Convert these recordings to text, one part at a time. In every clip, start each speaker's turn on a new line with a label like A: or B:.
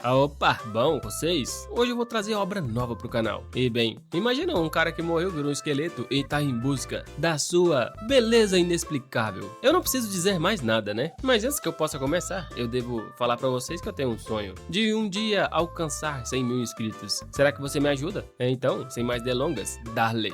A: Opa, bom, vocês? Hoje eu vou trazer obra nova pro canal. E bem, imagina um cara que morreu, virou um esqueleto e tá em busca da sua beleza inexplicável. Eu não preciso dizer mais nada, né? Mas antes que eu possa começar, eu devo falar pra vocês que eu tenho um sonho de um dia alcançar 100 mil inscritos. Será que você me ajuda? Então, sem mais delongas, darle.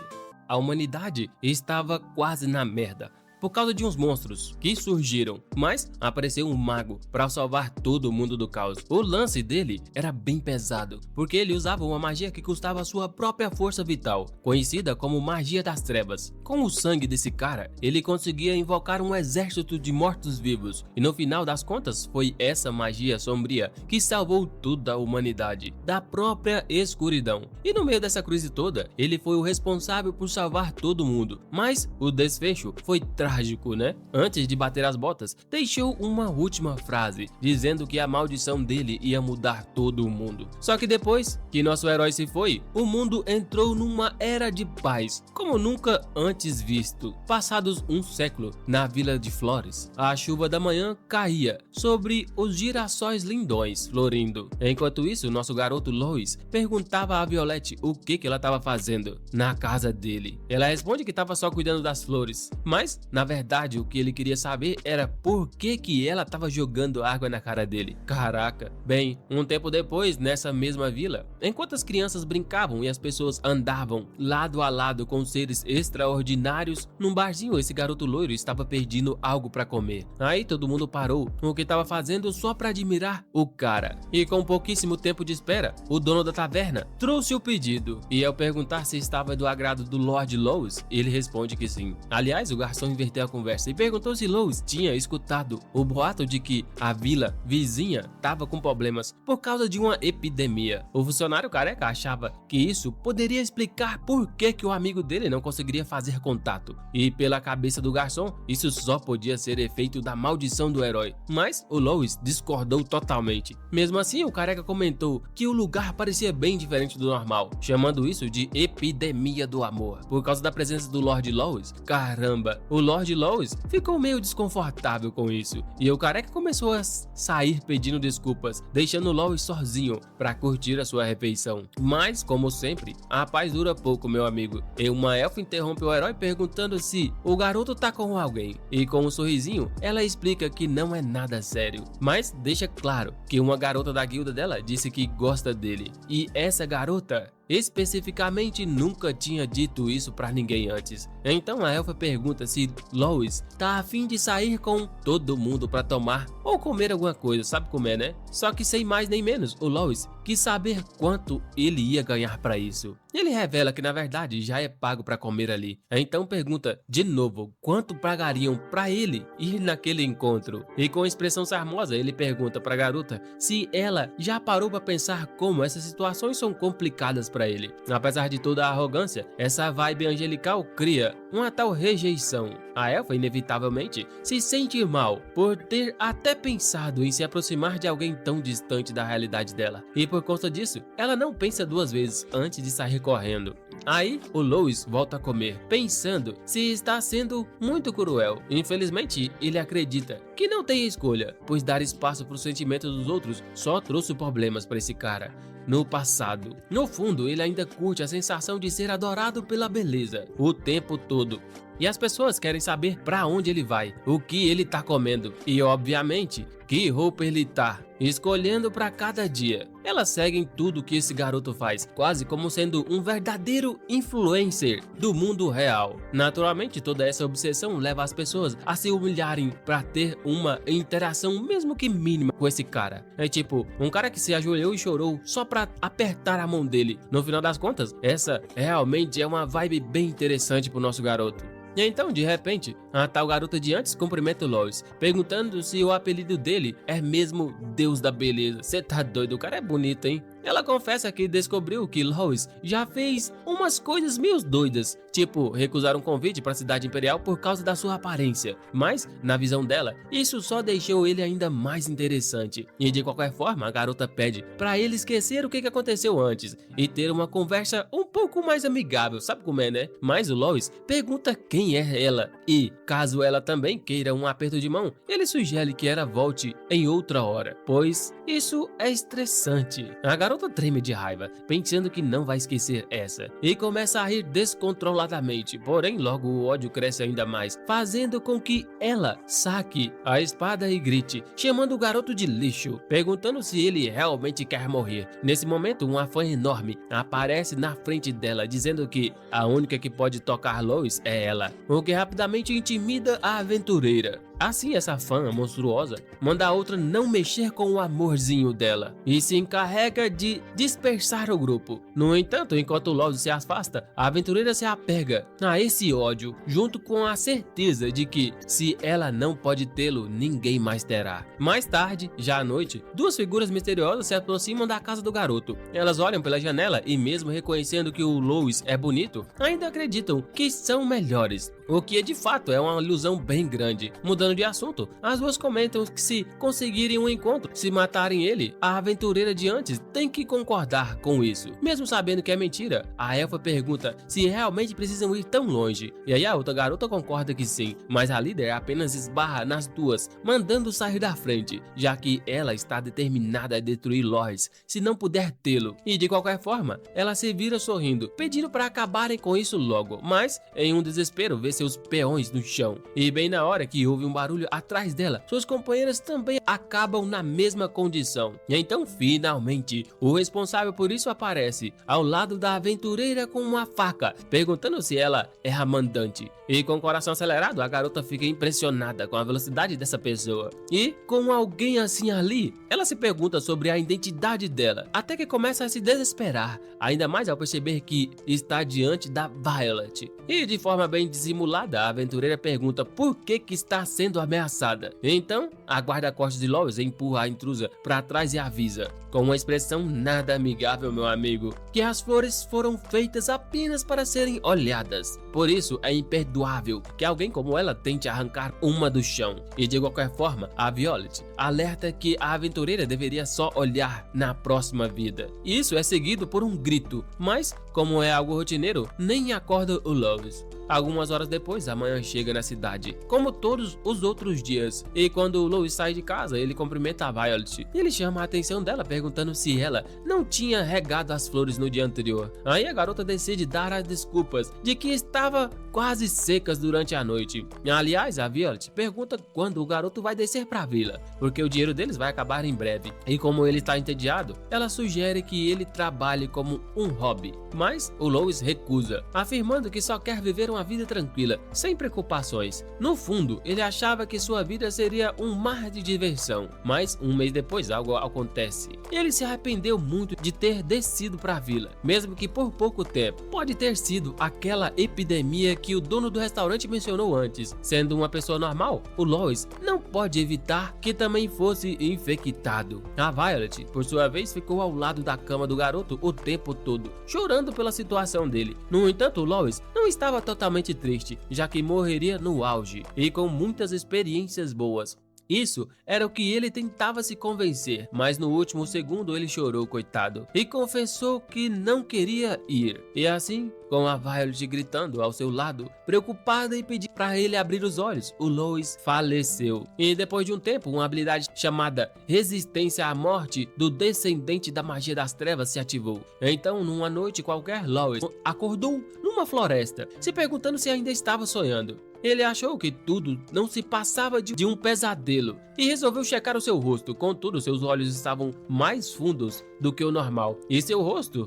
A: A humanidade estava quase na merda por causa de uns monstros que surgiram, mas apareceu um mago para salvar todo mundo do caos. O lance dele era bem pesado, porque ele usava uma magia que custava a sua própria força vital, conhecida como magia das trevas. Com o sangue desse cara, ele conseguia invocar um exército de mortos-vivos, e no final das contas foi essa magia sombria que salvou toda a humanidade da própria escuridão. E no meio dessa crise toda, ele foi o responsável por salvar todo mundo, mas o desfecho foi trágico, né? Antes de bater as botas, deixou uma última frase, dizendo que a maldição dele ia mudar todo o mundo. Só que depois que nosso herói se foi, o mundo entrou numa era de paz, como nunca antes visto. Passados um século, na Vila de Flores, a chuva da manhã caía sobre os girassóis lindões florindo. Enquanto isso, nosso garoto Lois perguntava a Violette o que ela estava fazendo na casa dele. Ela responde que estava só cuidando das flores, mas na verdade, o que ele queria saber era por que ela estava jogando água na cara dele. Caraca. Bem, um tempo depois, nessa mesma vila, enquanto as crianças brincavam e as pessoas andavam lado a lado com seres extraordinários, num barzinho esse garoto loiro estava pedindo algo para comer. Aí todo mundo parou o que estava fazendo só para admirar o cara. E com pouquíssimo tempo de espera, o dono da taverna trouxe o pedido. E ao perguntar se estava do agrado do Lord Lois, ele responde que sim. Aliás, o garçom inverteu a conversa e perguntou se Lois tinha escutado o boato de que a vila vizinha estava com problemas por causa de uma epidemia. O funcionário careca achava que isso poderia explicar por que o amigo dele não conseguiria fazer contato. E pela cabeça do garçom, isso só podia ser efeito da maldição do herói. Mas o Lois discordou totalmente. Mesmo assim, o careca comentou que o lugar parecia bem diferente do normal, chamando isso de epidemia do amor. Por causa da presença do Lord Lois, caramba, o Lord Lois ficou meio desconfortável com isso, e o careca começou a sair pedindo desculpas, deixando Lois sozinho para curtir a sua refeição. Mas, como sempre, a paz dura pouco, meu amigo, e uma elfa interrompe o herói perguntando se o garoto tá com alguém, e com um sorrisinho, ela explica que não é nada sério, mas deixa claro que uma garota da guilda dela disse que gosta dele, e essa garota especificamente nunca tinha dito isso pra ninguém antes. Então a elfa pergunta se Lois tá a fim de sair com todo mundo pra tomar ou comer alguma coisa, sabe comer, né? Só que sem mais nem menos, o Lois quis saber quanto ele ia ganhar pra isso. Ele revela que na verdade já é pago pra comer ali. Então pergunta de novo quanto pagariam pra ele ir naquele encontro. E com expressão charmosa ele pergunta pra garota se ela já parou pra pensar como essas situações são complicadas pra ele. Apesar de toda a arrogância, essa vibe angelical cria uma tal rejeição. A elfa inevitavelmente se sente mal por ter até pensado em se aproximar de alguém tão distante da realidade dela. E por conta disso, ela não pensa duas vezes antes de sair correndo. Aí, o Lois volta a comer, pensando se está sendo muito cruel. Infelizmente, ele acredita que não tem escolha, pois dar espaço para os sentimentos dos outros só trouxe problemas para esse cara no passado. No fundo, ele ainda curte a sensação de ser adorado pela beleza o tempo todo. E as pessoas querem saber para onde ele vai, o que ele tá comendo e, obviamente, que roupa ele tá escolhendo para cada dia. Elas seguem tudo que esse garoto faz, quase como sendo um verdadeiro influencer do mundo real. Naturalmente, toda essa obsessão leva as pessoas a se humilharem para ter uma interação mesmo que mínima com esse cara. É tipo, um cara que se ajoelhou e chorou só para apertar a mão dele. No final das contas, essa realmente é uma vibe bem interessante pro nosso garoto. E então, de repente, a tal garota de antes cumprimenta o Lois, perguntando se o apelido dele é mesmo Deus da Beleza. Cê tá doido, o cara é bonito, hein? ela confessa que descobriu que Lois já fez umas coisas meio doidas, tipo recusar um convite para a Cidade Imperial por causa da sua aparência, mas, na visão dela, isso só deixou ele ainda mais interessante. E de qualquer forma, a garota pede para ele esquecer o que aconteceu antes e ter uma conversa um pouco mais amigável, sabe como é, né? Mas o Lois pergunta quem é ela e, caso ela também queira um aperto de mão, ele sugere que ela volte em outra hora, pois isso é estressante. A garota treme de raiva, pensando que não vai esquecer essa, e começa a rir descontroladamente, porém logo o ódio cresce ainda mais, fazendo com que ela saque a espada e grite, chamando o garoto de lixo, perguntando se ele realmente quer morrer. Nesse momento, uma fã enorme aparece na frente dela, dizendo que a única que pode tocar Lois é ela, o que rapidamente intimida a aventureira. Assim, essa fã monstruosa manda a outra não mexer com o amorzinho dela e se encarrega de dispersar o grupo. No entanto, enquanto Lois se afasta, a aventureira se apega a esse ódio, junto com a certeza de que, se ela não pode tê-lo, ninguém mais terá. Mais tarde, já à noite, duas figuras misteriosas se aproximam da casa do garoto. Elas olham pela janela e, mesmo reconhecendo que o Lois é bonito, ainda acreditam que são melhores, o que de fato é uma ilusão bem grande. Mudando de assunto, as duas comentam que se conseguirem um encontro, se matarem ele, a aventureira de antes tem que concordar com isso. Mesmo sabendo que é mentira, a elfa pergunta se realmente precisam ir tão longe, e aí a outra garota concorda que sim, mas a líder apenas esbarra nas duas, mandando sair da frente, já que ela está determinada a destruir Lois se não puder tê-lo, e de qualquer forma, ela se vira sorrindo, pedindo para acabarem com isso logo, mas em um desespero vê seus peões no chão, e bem na hora que houve um barulho atrás dela, suas companheiras também acabam na mesma condição. E então, finalmente, o responsável por isso aparece ao lado da aventureira com uma faca, perguntando se ela é a mandante. E com o coração acelerado, a garota fica impressionada com a velocidade dessa pessoa. E, com alguém assim ali, ela se pergunta sobre a identidade dela, até que começa a se desesperar, ainda mais ao perceber que está diante da Violet. E de forma bem dissimulada, a aventureira pergunta por que está sendo ameaçada. Então, a guarda-costas de Lois empurra a intrusa para trás e avisa, com uma expressão nada amigável, meu amigo, que as flores foram feitas apenas para serem olhadas. Por isso, é imperdoável que alguém como ela tente arrancar uma do chão. E de qualquer forma, a Violet alerta que a aventureira deveria só olhar na próxima vida. Isso é seguido por um grito, mas, como é algo rotineiro, nem acorda o Lois. Algumas horas depois, a manhã chega na cidade, como todos os outros dias, e quando o Lois sai de casa, ele cumprimenta a Violet. Ele chama a atenção dela perguntando se ela não tinha regado as flores no dia anterior. Aí a garota decide dar as desculpas de que estava quase secas durante a noite. Aliás, a Violet pergunta quando o garoto vai descer para a vila, porque o dinheiro deles vai acabar em breve. E como ele está entediado, ela sugere que ele trabalhe como um hobby, mas o Lois recusa, afirmando que só quer viver uma vida tranquila, sem preocupações. No fundo, ele achava que sua vida seria um mar de diversão, mas um mês depois algo acontece. Ele se arrependeu muito de ter descido para a vila, mesmo que por pouco tempo. Pode ter sido aquela epidemia que o dono do restaurante mencionou antes. Sendo uma pessoa normal, o Lois não pode evitar que também fosse infectado. A Violet, por sua vez, ficou ao lado da cama do garoto o tempo todo, chorando pela situação dele. No entanto, o Lois não estava totalmente triste, já que morreria no auge e com muitas experiências boas. Isso era o que ele tentava se convencer, mas no último segundo ele chorou, coitado, e confessou que não queria ir. E assim, com a Violet gritando ao seu lado, preocupada em pedir para ele abrir os olhos, o Lois faleceu. E depois de um tempo, uma habilidade chamada Resistência à Morte do Descendente da Magia das Trevas se ativou. Então, numa noite qualquer, Lois acordou numa floresta, se perguntando se ainda estava sonhando. Ele achou que tudo não se passava de um pesadelo e resolveu checar o seu rosto. Contudo, seus olhos estavam mais fundos do que o normal e seu rosto,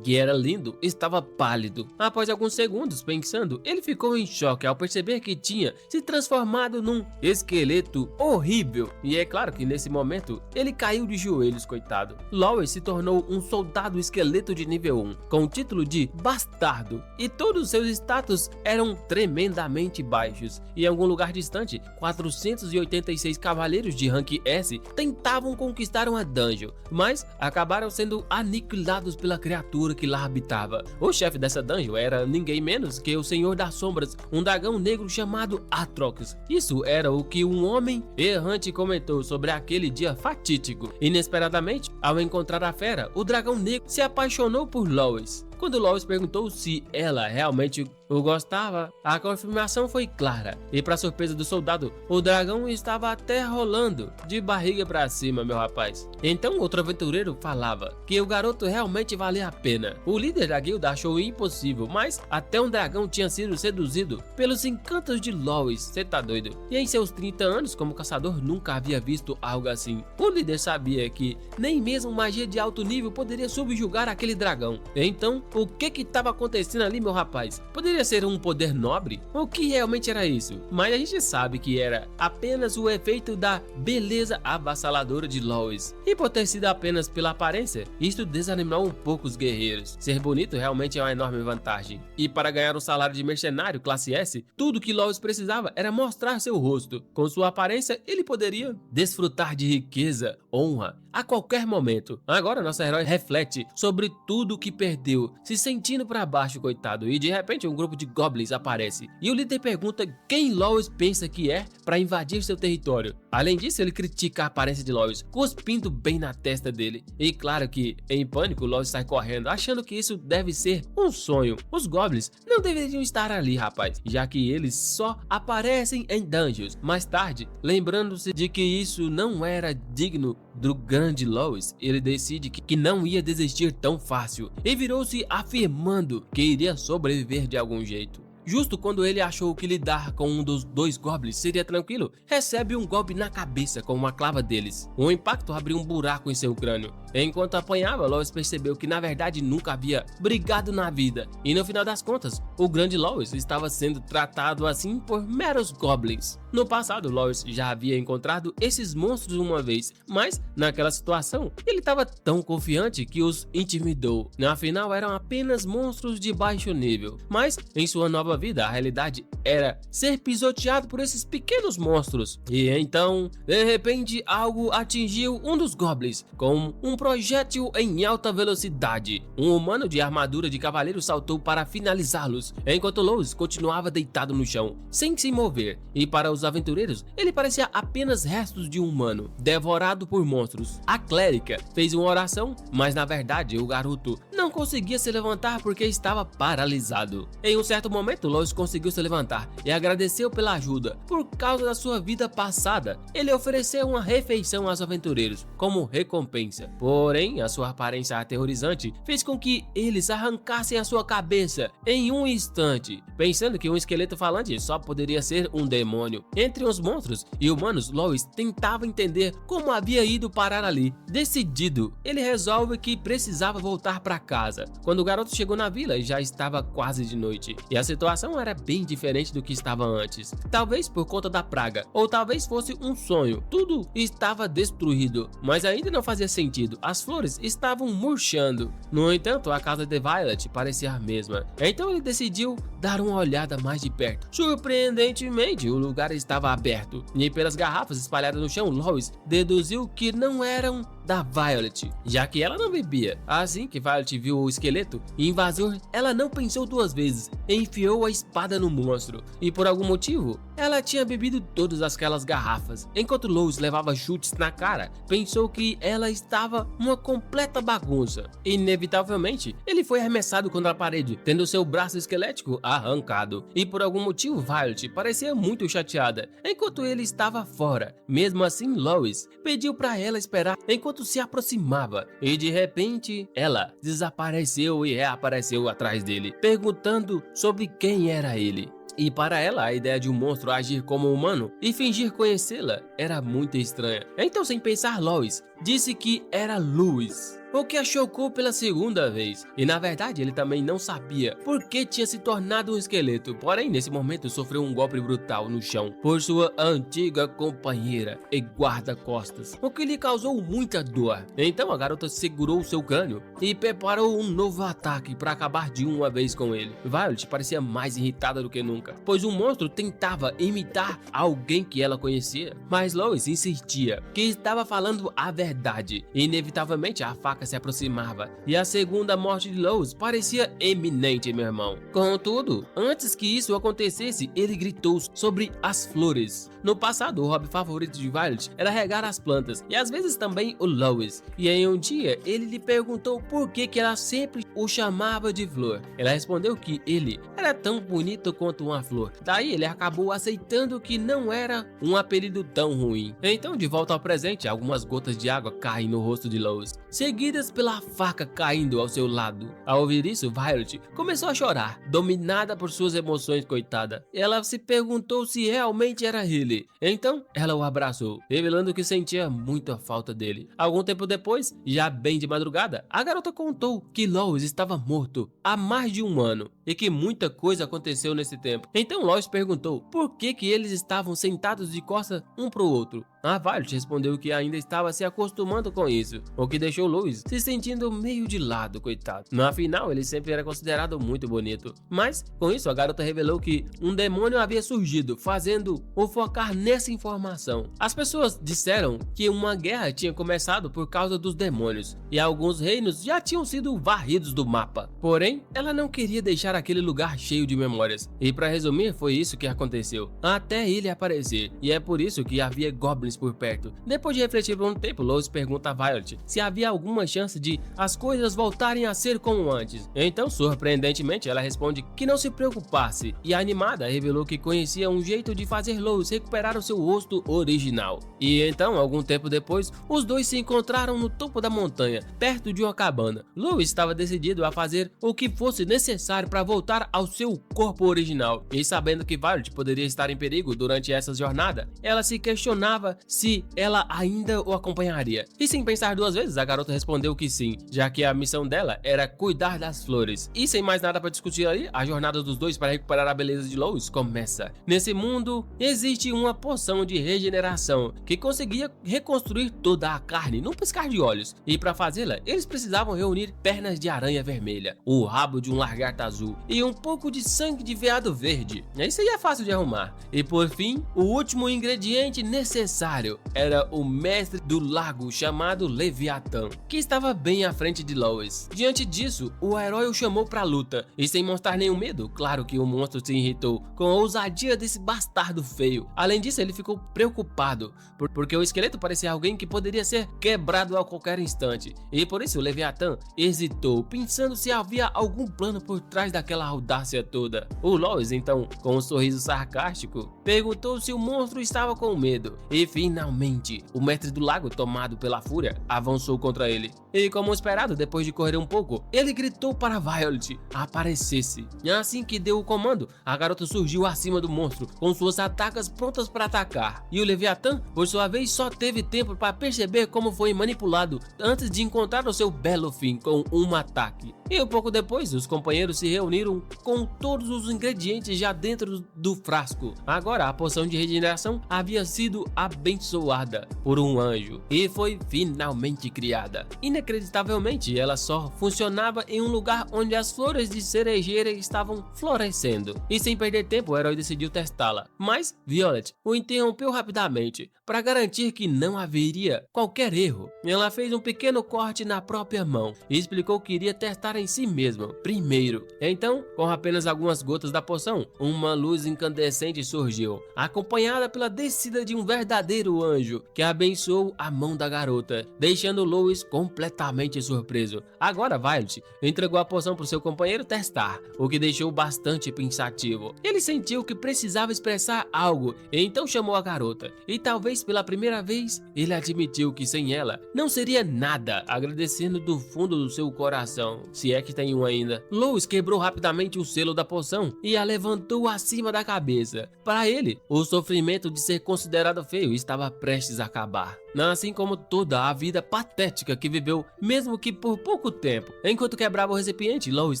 A: que era lindo, estava pálido. Após alguns segundos pensando, ele ficou em choque ao perceber que tinha se transformado num esqueleto horrível. E é claro que nesse momento ele caiu de joelhos, coitado. Lois se tornou um soldado esqueleto de nível 1, com o título de bastardo, e todos os seus status eram tremendamente baixos. E em algum lugar distante, 486 cavaleiros cavaleiros de rank S tentavam conquistar uma dungeon, mas acabaram sendo aniquilados pela criatura que lá habitava. O chefe dessa dungeon era ninguém menos que o Senhor das Sombras, um dragão negro chamado Atrox. Isso era o que um homem errante comentou sobre aquele dia fatídico. Inesperadamente, ao encontrar a fera, o dragão negro se apaixonou por Lois. Quando Lois perguntou se ela realmente o gostava, a confirmação foi clara, e para surpresa do soldado, o dragão estava até rolando de barriga para cima, meu rapaz. Então outro aventureiro falava que o garoto realmente valia a pena. O líder da guilda achou impossível, mas até um dragão tinha sido seduzido pelos encantos de Lois, cê tá doido? E em seus 30 anos como caçador nunca havia visto algo assim. O líder sabia que nem mesmo magia de alto nível poderia subjugar aquele dragão. Então, o que estava acontecendo ali, meu rapaz? Poderia ser um poder nobre? O que realmente era isso? Mas a gente sabe que era apenas o efeito da beleza avassaladora de Lois. E por ter sido apenas pela aparência, isto desanimou um pouco os guerreiros. Ser bonito realmente é uma enorme vantagem. E para ganhar um salário de mercenário classe S, tudo que Lois precisava era mostrar seu rosto. Com sua aparência, ele poderia desfrutar de riqueza, honra, a qualquer momento. Agora nosso herói reflete sobre tudo que perdeu, se sentindo para baixo, coitado, e de repente um grupo de goblins aparece. E o líder pergunta quem Lois pensa que é para invadir seu território. Além disso, ele critica a aparência de Lois, cuspindo bem na testa dele. E claro que, em pânico, Lois sai correndo, achando que isso deve ser um sonho. Os goblins não deveriam estar ali, rapaz, já que eles só aparecem em dungeons. Mais tarde, lembrando-se de que isso não era digno do grande Lois, ele decide que não ia desistir tão fácil e virou-se afirmando que iria sobreviver de algum jeito. Justo quando ele achou que lidar com um dos dois goblins seria tranquilo, recebe um golpe na cabeça com uma clava deles. O impacto abriu um buraco em seu crânio. Enquanto apanhava, Lois percebeu que na verdade nunca havia brigado na vida, e no final das contas, o grande Lois estava sendo tratado assim por meros goblins. No passado, Lois já havia encontrado esses monstros uma vez, mas naquela situação, ele estava tão confiante que os intimidou. Afinal, eram apenas monstros de baixo nível, mas em sua nova vida, a realidade era ser pisoteado por esses pequenos monstros. E então, de repente, algo atingiu um dos goblins com um projétil em alta velocidade. Um humano de armadura de cavaleiro saltou para finalizá-los, enquanto Lois continuava deitado no chão, sem se mover. E para os aventureiros, ele parecia apenas restos de um humano, devorado por monstros. A clérica fez uma oração, mas na verdade o garoto não conseguia se levantar porque estava paralisado. Em um certo momento, Lois conseguiu se levantar e agradeceu pela ajuda. Por causa da sua vida passada, ele ofereceu uma refeição aos aventureiros como recompensa. Porém, a sua aparência aterrorizante fez com que eles arrancassem a sua cabeça em um instante, pensando que um esqueleto falante só poderia ser um demônio. Entre os monstros e humanos, Lois tentava entender como havia ido parar ali. Decidido, ele resolve que precisava voltar para casa. Quando o garoto chegou na vila, já estava quase de noite, e a situação era bem diferente do que estava antes. Talvez por conta da praga, ou talvez fosse um sonho. Tudo estava destruído, mas ainda não fazia sentido. As flores estavam murchando. No entanto, a casa de Violet parecia a mesma. Então ele decidiu dar uma olhada mais de perto. Surpreendentemente, o lugar estava aberto, e pelas garrafas espalhadas no chão, Lois deduziu que não eram da Violet, já que ela não bebia. Assim que Violet viu o esqueleto invasor, ela não pensou duas vezes, enfiou a espada no monstro, e por algum motivo, ela tinha bebido todas aquelas garrafas. Enquanto Lois levava chutes na cara, pensou que ela estava uma completa bagunça. Inevitavelmente, ele foi arremessado contra a parede, tendo seu braço esquelético arrancado, e por algum motivo Violet parecia muito chateada, enquanto ele estava fora. Mesmo assim, Lois pediu para ela esperar enquanto se aproximava, e de repente ela desapareceu e reapareceu atrás dele, perguntando sobre quem era ele. E para ela, a ideia de um monstro agir como humano e fingir conhecê-la era muito estranha. Então, sem pensar, Lois disse que era Louis. o que a chocou pela segunda vez. E na verdade ele também não sabia por que tinha se tornado um esqueleto, porém nesse momento sofreu um golpe brutal no chão por sua antiga companheira e guarda-costas, o que lhe causou muita dor. Então a garota segurou seu crânio e preparou um novo ataque para acabar de uma vez com ele. Violet parecia mais irritada do que nunca, pois o monstro tentava imitar alguém que ela conhecia, mas Lois insistia que estava falando a verdade. Inevitavelmente a faca se aproximava e a segunda morte de Lois parecia eminente, meu irmão. Contudo, antes que isso acontecesse, ele gritou sobre as flores. No passado, o hobby favorito de Violet era regar as plantas e às vezes também o Lois. E em um dia, ele lhe perguntou por que ela sempre o chamava de flor. Ela respondeu que ele era tão bonito quanto uma flor. Daí ele acabou aceitando que não era um apelido tão ruim. Então, de volta ao presente, algumas gotas de água caem no rosto de Lois, seguidas pela faca caindo ao seu lado. Ao ouvir isso, Violet começou a chorar, dominada por suas emoções, coitada. Ela se perguntou se realmente era ele. Então, ela o abraçou, revelando que sentia muita falta dele. Algum tempo depois, já bem de madrugada, a garota contou que Lois estava morto há mais de um ano e que muita coisa aconteceu nesse tempo. Então Lois perguntou por que eles estavam sentados de costas um para o outro. A Violet respondeu que ainda estava se acostumando com isso, o que deixou Lois se sentindo meio de lado, coitado. Afinal, ele sempre era considerado muito bonito. Mas, com isso, a garota revelou que um demônio havia surgido, fazendo-o focar nessa informação. As pessoas disseram que uma guerra tinha começado por causa dos demônios, e alguns reinos já tinham sido varridos do mapa. Porém, ela não queria deixar aquele lugar cheio de memórias. E para resumir, foi isso que aconteceu, até ele aparecer, e é por isso que havia goblins por perto. Depois de refletir por um tempo, Lois pergunta a Violet se havia alguma chance de as coisas voltarem a ser como antes. Então, surpreendentemente, ela responde que não se preocupasse, e animada revelou que conhecia um jeito de fazer Lois recuperar o seu rosto original. E então, algum tempo depois, os dois se encontraram no topo da montanha, perto de uma cabana. Lois estava decidido a fazer o que fosse necessário para voltar ao seu corpo original, e sabendo que Violet poderia estar em perigo durante essa jornada, ela se questionava se ela ainda o acompanharia. E sem pensar duas vezes, a garota respondeu que sim, já que a missão dela era cuidar das flores. E sem mais nada para discutir ali, a jornada dos dois para recuperar a beleza de Lois começa. Nesse mundo, existe uma poção de regeneração que conseguia reconstruir toda a carne num piscar de olhos. E para fazê-la, eles precisavam reunir pernas de aranha vermelha, o rabo de um lagarto azul e um pouco de sangue de veado verde. Isso aí é fácil de arrumar. E por fim, o último ingrediente necessário era o mestre do lago chamado Leviatã, que estava bem à frente de Lois. Diante disso, o herói o chamou para a luta, e sem mostrar nenhum medo, claro que o monstro se irritou com a ousadia desse bastardo feio. Além disso, ele ficou preocupado, porque o esqueleto parecia alguém que poderia ser quebrado a qualquer instante, e por isso o Leviatã hesitou, pensando se havia algum plano por trás daquela audácia toda. O Lois, então, com um sorriso sarcástico, perguntou se o monstro estava com medo, e finalmente, o mestre do lago, tomado pela fúria, avançou contra ele. E como esperado, depois de correr um pouco, ele gritou para Violet aparecesse. E assim que deu o comando, a garota surgiu acima do monstro, com suas atacas prontas para atacar. E o Leviatã, por sua vez, só teve tempo para perceber como foi manipulado antes de encontrar o seu belo fim com um ataque. E um pouco depois, os companheiros se reuniram com todos os ingredientes já dentro do frasco. Agora, a poção de regeneração havia sido abençoada por um anjo e foi finalmente criada. Inacreditavelmente, ela só funcionava em um lugar onde as flores de cerejeira estavam florescendo. E sem perder tempo, o herói decidiu testá-la. Mas Violet o interrompeu rapidamente para garantir que não haveria qualquer erro. Ela fez um pequeno corte na própria mão e explicou que iria testar em si mesma primeiro. Então, com apenas algumas gotas da poção, uma luz incandescente surgiu, acompanhada pela descida de um verdadeiro anjo que abençoou a mão da garota, deixando Lois completamente surpreso. Agora Violet entregou a poção para o seu companheiro testar, o que deixou bastante pensativo. Ele sentiu que precisava expressar algo, e então chamou a garota, e talvez pela primeira vez ele admitiu que sem ela não seria nada, agradecendo do fundo do seu coração, se é que tem um ainda. Lois quebrou rapidamente o selo da poção e a levantou acima da cabeça. Para ele, o sofrimento de ser considerado feio estava prestes a acabar. assim como toda a vida patética que viveu, mesmo que por pouco tempo. Enquanto quebrava o recipiente, Lois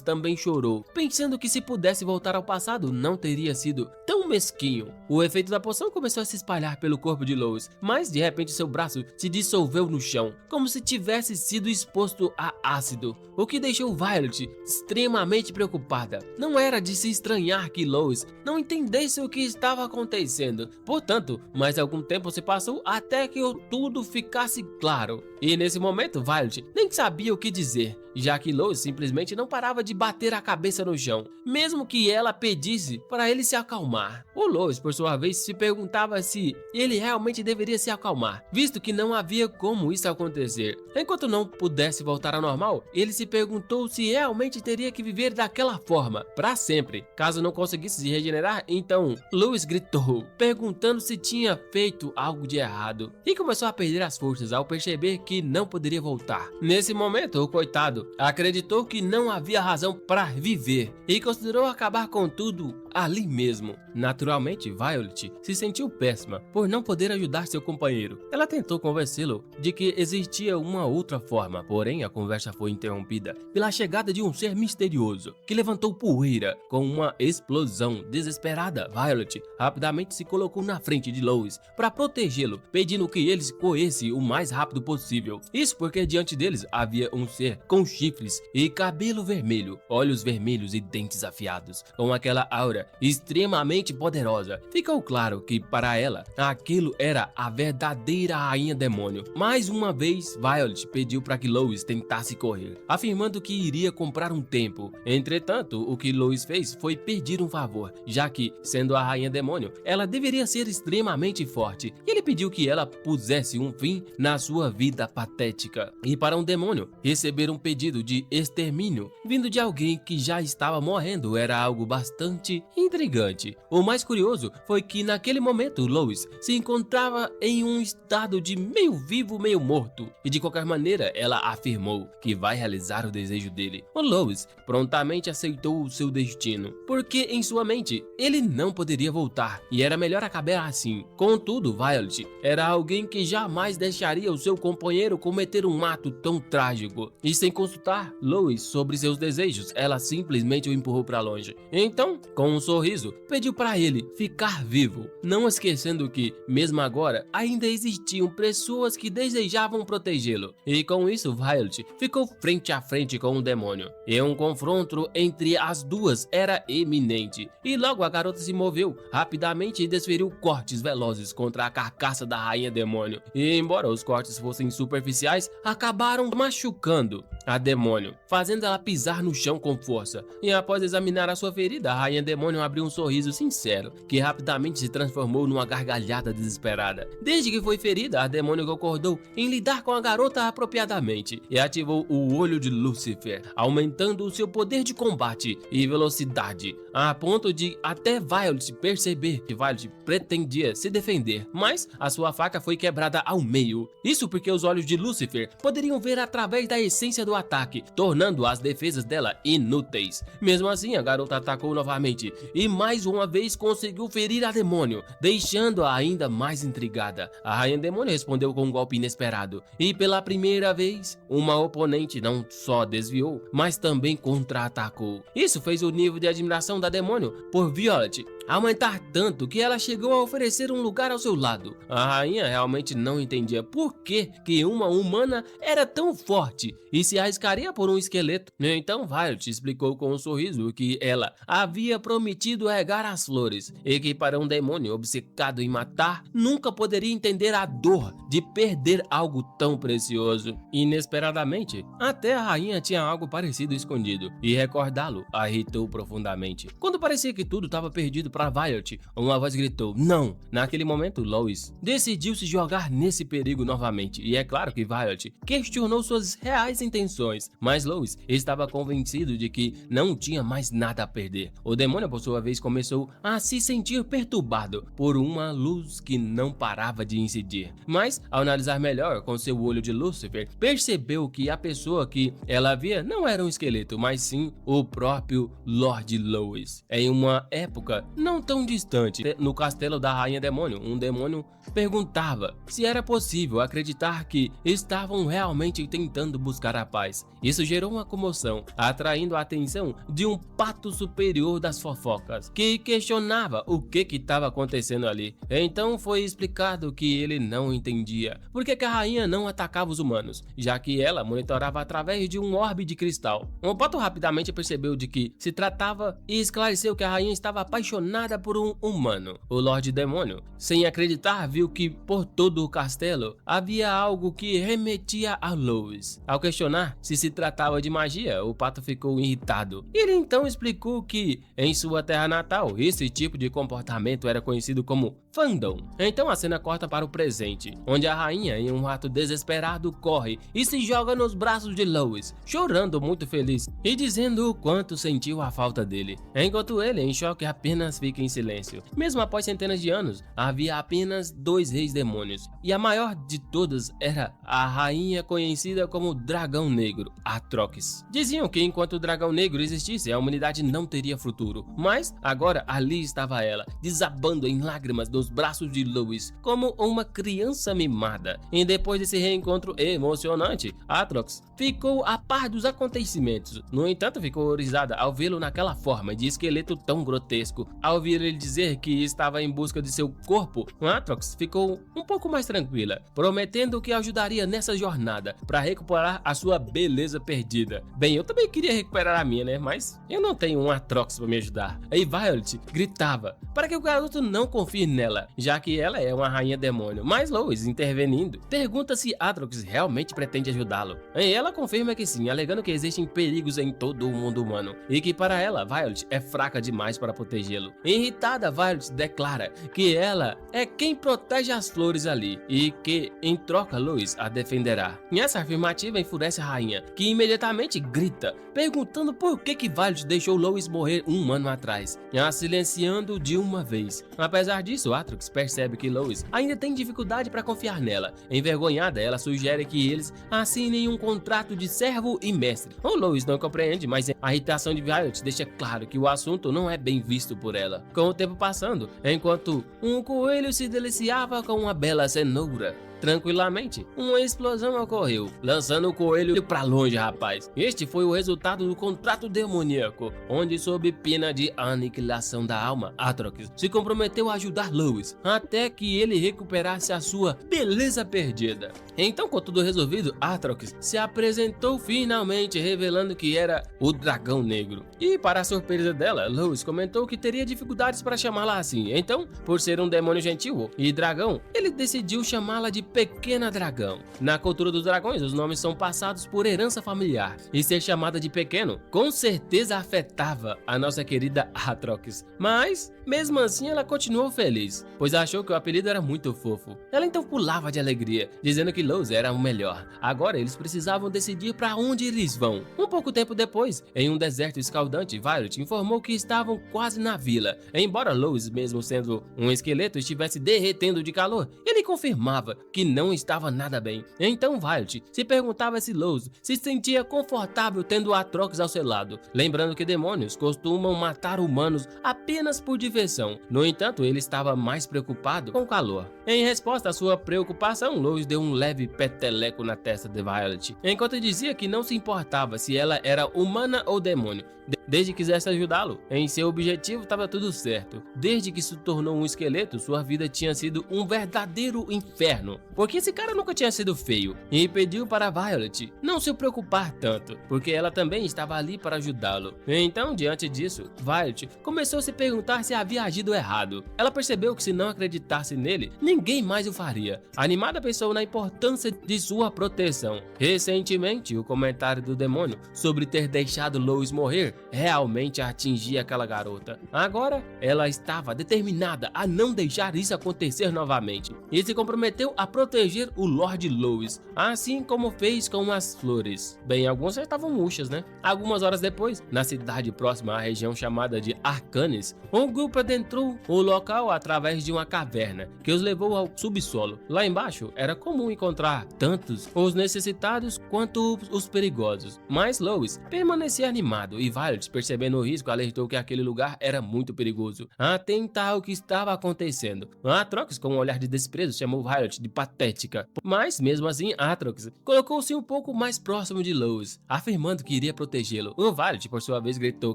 A: também chorou, pensando que se pudesse voltar ao passado, não teria sido tão mesquinho. O efeito da poção começou a se espalhar pelo corpo de Lois, mas de repente seu braço se dissolveu no chão, como se tivesse sido exposto a ácido, o que deixou Violet extremamente preocupada. Não era de se estranhar que Lois não entendesse o que estava acontecendo. Portanto, mais algum tempo se passou até que tudo ficasse claro. E nesse momento, Violet nem sabia o que dizer, já que Lois simplesmente não parava de bater a cabeça no chão, mesmo que ela pedisse para ele se acalmar. O Lois, por sua vez, se perguntava se ele realmente deveria se acalmar, visto que não havia como isso acontecer. Enquanto não pudesse voltar ao normal, ele se perguntou se realmente teria que viver daquela forma, para sempre. Caso não conseguisse se regenerar, então Lois gritou, perguntando se tinha feito algo de errado, e começou a perder as forças ao perceber que não poderia voltar. Nesse momento, o coitado acreditou que não havia razão para viver e considerou acabar com tudo ali mesmo. Naturalmente, Violet se sentiu péssima por não poder ajudar seu companheiro. Ela tentou convencê-lo de que existia uma outra forma, porém a conversa foi interrompida pela chegada de um ser misterioso que levantou poeira com uma explosão. Desesperada, Violet rapidamente se colocou na frente de Lois para protegê-lo, pedindo que eles corressem o mais rápido possível. Isso porque diante deles havia um ser com chifres e cabelo vermelho, olhos vermelhos e dentes afiados, com aquela aura extremamente poderosa. Ficou claro que para ela aquilo era a verdadeira rainha demônio. Mais uma vez, Violet pediu para que Lois tentasse correr, afirmando que iria comprar um tempo. Entretanto, o que Lois fez foi pedir um favor, já que, sendo a rainha demônio, ela deveria ser extremamente forte. Ele pediu que ela pusesse um fim na sua vida patética. E para um demônio, receber um pedido de extermínio vindo de alguém que já estava morrendo era algo bastante intrigante. O mais curioso foi que naquele momento Lois se encontrava em um estado de meio vivo, meio morto, e de qualquer maneira ela afirmou que vai realizar o desejo dele. O Lois prontamente aceitou o seu destino, porque em sua mente ele não poderia voltar e era melhor acabar assim. Contudo, Violet era alguém que jamais deixaria o seu companheiro cometer um ato tão trágico, e sem consultar Lois sobre seus desejos, ela simplesmente o empurrou para longe. Então, com um sorriso, pediu para ele ficar vivo, não esquecendo que, mesmo agora, ainda existiam pessoas que desejavam protegê-lo. E com isso, Violet ficou frente a frente com o demônio, e um confronto entre as duas era iminente. E logo a garota se moveu rapidamente e desferiu cortes velozes contra a carcaça da rainha demônio. E embora os cortes fossem superficiais, acabaram machucando a demônio, fazendo ela pisar no chão com força. E após examinar a sua ferida, a rainha demônio abriu um sorriso sincero, que rapidamente se transformou numa gargalhada desesperada. Desde que foi ferida, a demônio concordou em lidar com a garota apropriadamente e ativou o olho de Lucifer, aumentando o seu poder de combate e velocidade, a ponto de até Violet perceber que Violet pretendia se defender, mas a sua faca foi quebrada ao meio. Isso porque os olhos de Lucifer poderiam ver através da essência do ataque, tornando as defesas dela inúteis. Mesmo assim, a garota atacou novamente e mais uma vez conseguiu ferir a demônio, deixando-a ainda mais intrigada. A rainha demônio respondeu com um golpe inesperado e pela primeira vez, uma oponente não só desviou, mas também contra-atacou. Isso fez o nível de admiração da demônio por Violet aumentar tanto que ela chegou a oferecer um lugar ao seu lado. A rainha realmente não entendia por que uma humana era tão forte e se arriscaria por um esqueleto. Então Violet explicou com um sorriso que ela havia prometido regar as flores e que para um demônio obcecado em matar nunca poderia entender a dor de perder algo tão precioso. Inesperadamente, até a rainha tinha algo parecido escondido e recordá-lo a irritou profundamente. Quando parecia que tudo estava perdido para Violet, uma voz gritou não. Naquele momento, Lois decidiu se jogar nesse perigo novamente e é claro que Violet questionou suas reais intenções, mas Lois estava convencido de que não tinha mais nada a perder. O demônio, por por sua vez, começou a se sentir perturbado por uma luz que não parava de incidir. Mas, ao analisar melhor com seu olho de Lúcifer, percebeu que a pessoa que ela via não era um esqueleto, mas sim o próprio Lord Louis. Em uma época não tão distante, no castelo da Rainha Demônio, um demônio perguntava se era possível acreditar que estavam realmente tentando buscar a paz. Isso gerou uma comoção, atraindo a atenção de um pato superior das fofocas, que questionava o que estava acontecendo ali. Então foi explicado que ele não entendia por que a rainha não atacava os humanos, já que ela monitorava através de um orbe de cristal. O pato rapidamente percebeu de que se tratava e esclareceu que a rainha estava apaixonada por um humano. O Lorde Demônio, sem acreditar, viu que por todo o castelo havia algo que remetia a Louis. Ao questionar se tratava de magia, o pato ficou irritado. Ele então explicou que em sua terra natal esse tipo de comportamento era conhecido como fandom. Então a cena corta para o presente, onde a rainha, em um ato desesperado, corre e se joga nos braços de Louis, chorando muito feliz e dizendo o quanto sentiu a falta dele, enquanto ele, em choque, apenas fica em silêncio. Mesmo após centenas de anos, havia apenas 2 reis demônios, e a maior de todas era a rainha conhecida como Dragão Negro, Atrox. Diziam que enquanto o Dragão Negro existisse, a humanidade não teria futuro, mas agora ali estava ela, desabando em lágrimas nos braços de Louis, como uma criança mimada. E depois desse reencontro emocionante, Atrox ficou a par dos acontecimentos. No entanto, ficou horrorizada ao vê-lo naquela forma de esqueleto tão grotesco. Ao ouvir ele dizer que estava em busca de seu corpo, Atrox ficou um pouco mais tranquila, prometendo que ajudaria nessa jornada para recuperar a sua beleza perdida. Bem, eu também queria recuperar a minha, né? Mas eu não tenho um Atrox para me ajudar. Aí Violet gritava para que o garoto não confie nela, já que ela é uma rainha demônio. Mas Louis, intervenindo, pergunta se Atrox realmente pretende ajudá-lo. E ela confirma que sim, alegando que existem perigos em todo o mundo humano e que para ela, Violet é fraca demais para protegê-lo. Irritada, Violet declara que ela é quem protege as flores ali e que, em troca, Louis a defenderá. E essa afirmativa enfurece a rainha, que imediatamente grita, perguntando por que Violet deixou Louis morrer um ano atrás, a silenciando de uma vez. Apesar disso, Atrox percebe que Louis ainda tem dificuldade para confiar nela. Envergonhada, ela sugere que eles assinem um contrato de servo e mestre. O Louis não compreende, mas a irritação de Violet deixa claro que o assunto não é bem visto por ela. Com o tempo passando, enquanto um coelho se deliciava com uma bela cenoura, tranquilamente, uma explosão ocorreu, lançando o coelho pra longe, rapaz. Este foi o resultado do contrato demoníaco, onde, sob pena de aniquilação da alma, Atrox se comprometeu a ajudar Louis até que ele recuperasse a sua beleza perdida. Então, com tudo resolvido, Atrox se apresentou finalmente, revelando que era o Dragão Negro. E, para a surpresa dela, Louis comentou que teria dificuldades para chamá-la assim. Então, por ser um demônio gentil e dragão, ele decidiu chamá-la de Pequena Dragão. Na cultura dos dragões, os nomes são passados por herança familiar, e ser chamada de Pequeno com certeza afetava a nossa querida Atrox. Mas, mesmo assim, ela continuou feliz, pois achou que o apelido era muito fofo. Ela então pulava de alegria, dizendo que Louis era o melhor. Agora eles precisavam decidir para onde eles vão. Um pouco tempo depois, em um deserto escaldante, Violet informou que estavam quase na vila. Embora Louis, mesmo sendo um esqueleto, estivesse derretendo de calor, ele confirmava que não estava nada bem. Então Violet se perguntava se Louis se sentia confortável tendo Atrox ao seu lado, lembrando que demônios costumam matar humanos apenas por diversão. No entanto, ele estava mais preocupado com o calor. Em resposta à sua preocupação, Louis deu um leve peteleco na testa de Violet, enquanto dizia que não se importava se ela era humana ou demônio, desde que quisesse ajudá-lo. Em seu objetivo estava tudo certo. Desde que se tornou um esqueleto, sua vida tinha sido um verdadeiro inferno, porque esse cara nunca tinha sido feio, e pediu para Violet não se preocupar tanto, porque ela também estava ali para ajudá-lo. Então, diante disso, Violet começou a se perguntar se havia agido errado. Ela percebeu que se não acreditasse nele, ninguém mais o faria. Animada, pensou na importância de sua proteção. Recentemente, o comentário do demônio sobre ter deixado Louis morrer realmente atingir aquela garota. Agora, ela estava determinada a não deixar isso acontecer novamente e se comprometeu a proteger o Lord Louis, assim como fez com as flores. Bem, algumas já estavam murchas, né? Algumas horas depois, na cidade próxima à região chamada de Arcanes, um grupo adentrou o local através de uma caverna que os levou ao subsolo. Lá embaixo, era comum encontrar tantos os necessitados quanto os perigosos, mas Louis permanecia animado e Violet, percebendo o risco, alertou que aquele lugar era muito perigoso. Atenta ao que estava acontecendo. Atrox, com um olhar de desprezo, chamou Violet de patética, mas mesmo assim Atrox colocou-se um pouco mais próximo de Louis, afirmando que iria protegê-lo. O Violet, por sua vez, gritou